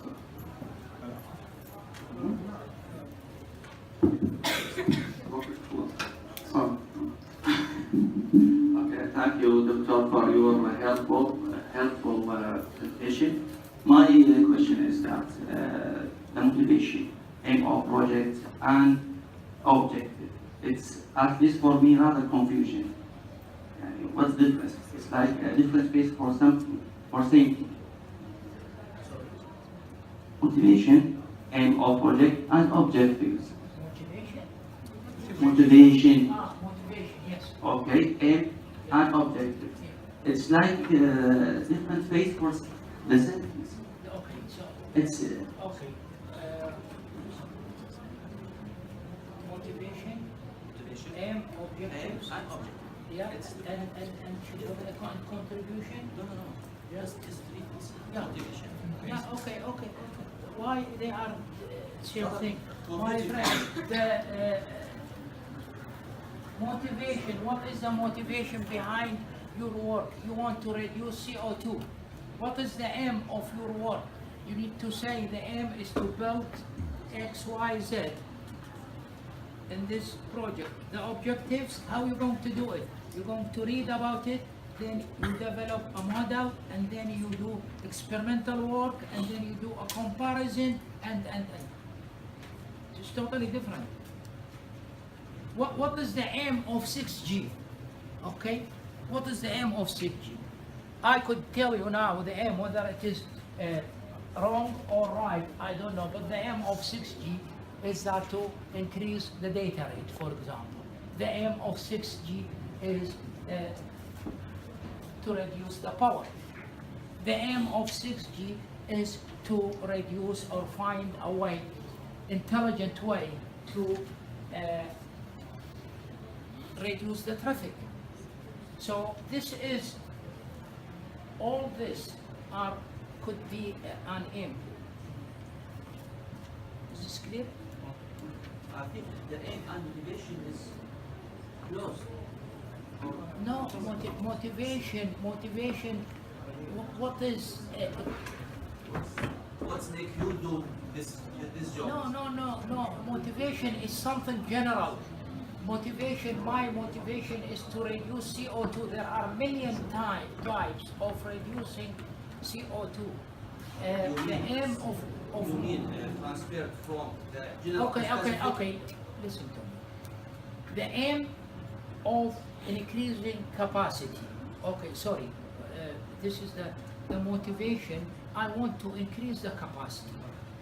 Okay, thank you, Doctor, for your helpful presentation. My question is that the motivation, aim of project, and objective. It's, at least for me, rather confusion. What's the difference? It's like a different space for something, for thinking. Motivation, aim of project, and objectives. Motivation. Motivation, yes. Okay, aim and objective. It's like different phase for the sentence. Okay, so. It's Okay. Motivation, aim, objectives. And objective. Yeah, and should have a contribution? No. Yes. Just 3 things. Yeah. Motivation. Yeah, okay. Why they are same thing? My Motivation. friend, the motivation, what is the motivation behind your work? You want to reduce CO2. What is the aim of your work? You need to say the aim is to build X, Y, Z in this project. The objectives, how you going to do it? You're going to read about it, then you develop a model, and then you do experimental work, and then you do a comparison, and. It's totally different. What is the aim of 6G? Okay? What is the aim of 6G? I could tell you now the aim, whether it is wrong or right, I don't know, but the aim of 6G is that to increase the data rate, for example. The aim of 6G is to reduce the power. The aim of 6G is to reduce or find a way, intelligent way to reduce the traffic. So this is, all this could be an aim. Is this clear? I think the aim and motivation is close. No, motivation. What is? What's make you do this job? No. Motivation is something general. My motivation is to reduce CO2. There are million types of reducing CO2. The aim of You mean transfer from the general... Okay. Listen to me. The aim of increasing capacity. Okay, sorry. This is the motivation. I want to increase the capacity.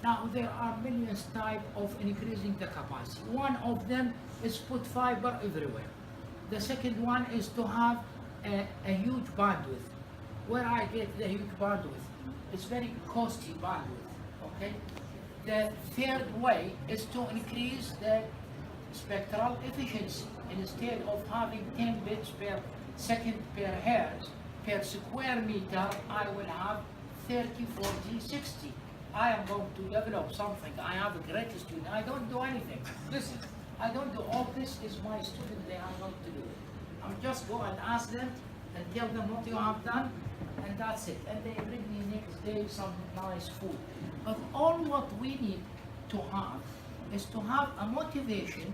Now there are millions types of increasing the capacity. One of them is put fiber everywhere. The second one is to have a huge bandwidth. Where I get the huge bandwidth? It's very costly bandwidth. Okay. The third way is to increase the spectral efficiency. Instead of having 10 bits per second per hertz per square meter, I will have 30, 40, 60. I am going to develop something. I have a great student. I don't do anything. Listen, I don't do all this. Is my student. They are going to do it. I'm just go and ask them and tell them what you have done, and that's it. And they bring me next day some nice food. But all what we need to have is to have a motivation,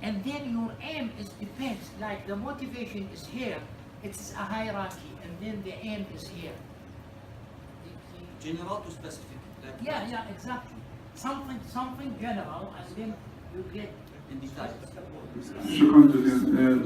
and then your aim is depends. Like the motivation is here. It's a hierarchy, and then the aim is here. General to specific. Like Yeah, exactly. Something general, and then you get in detail. شكرا جزيلا.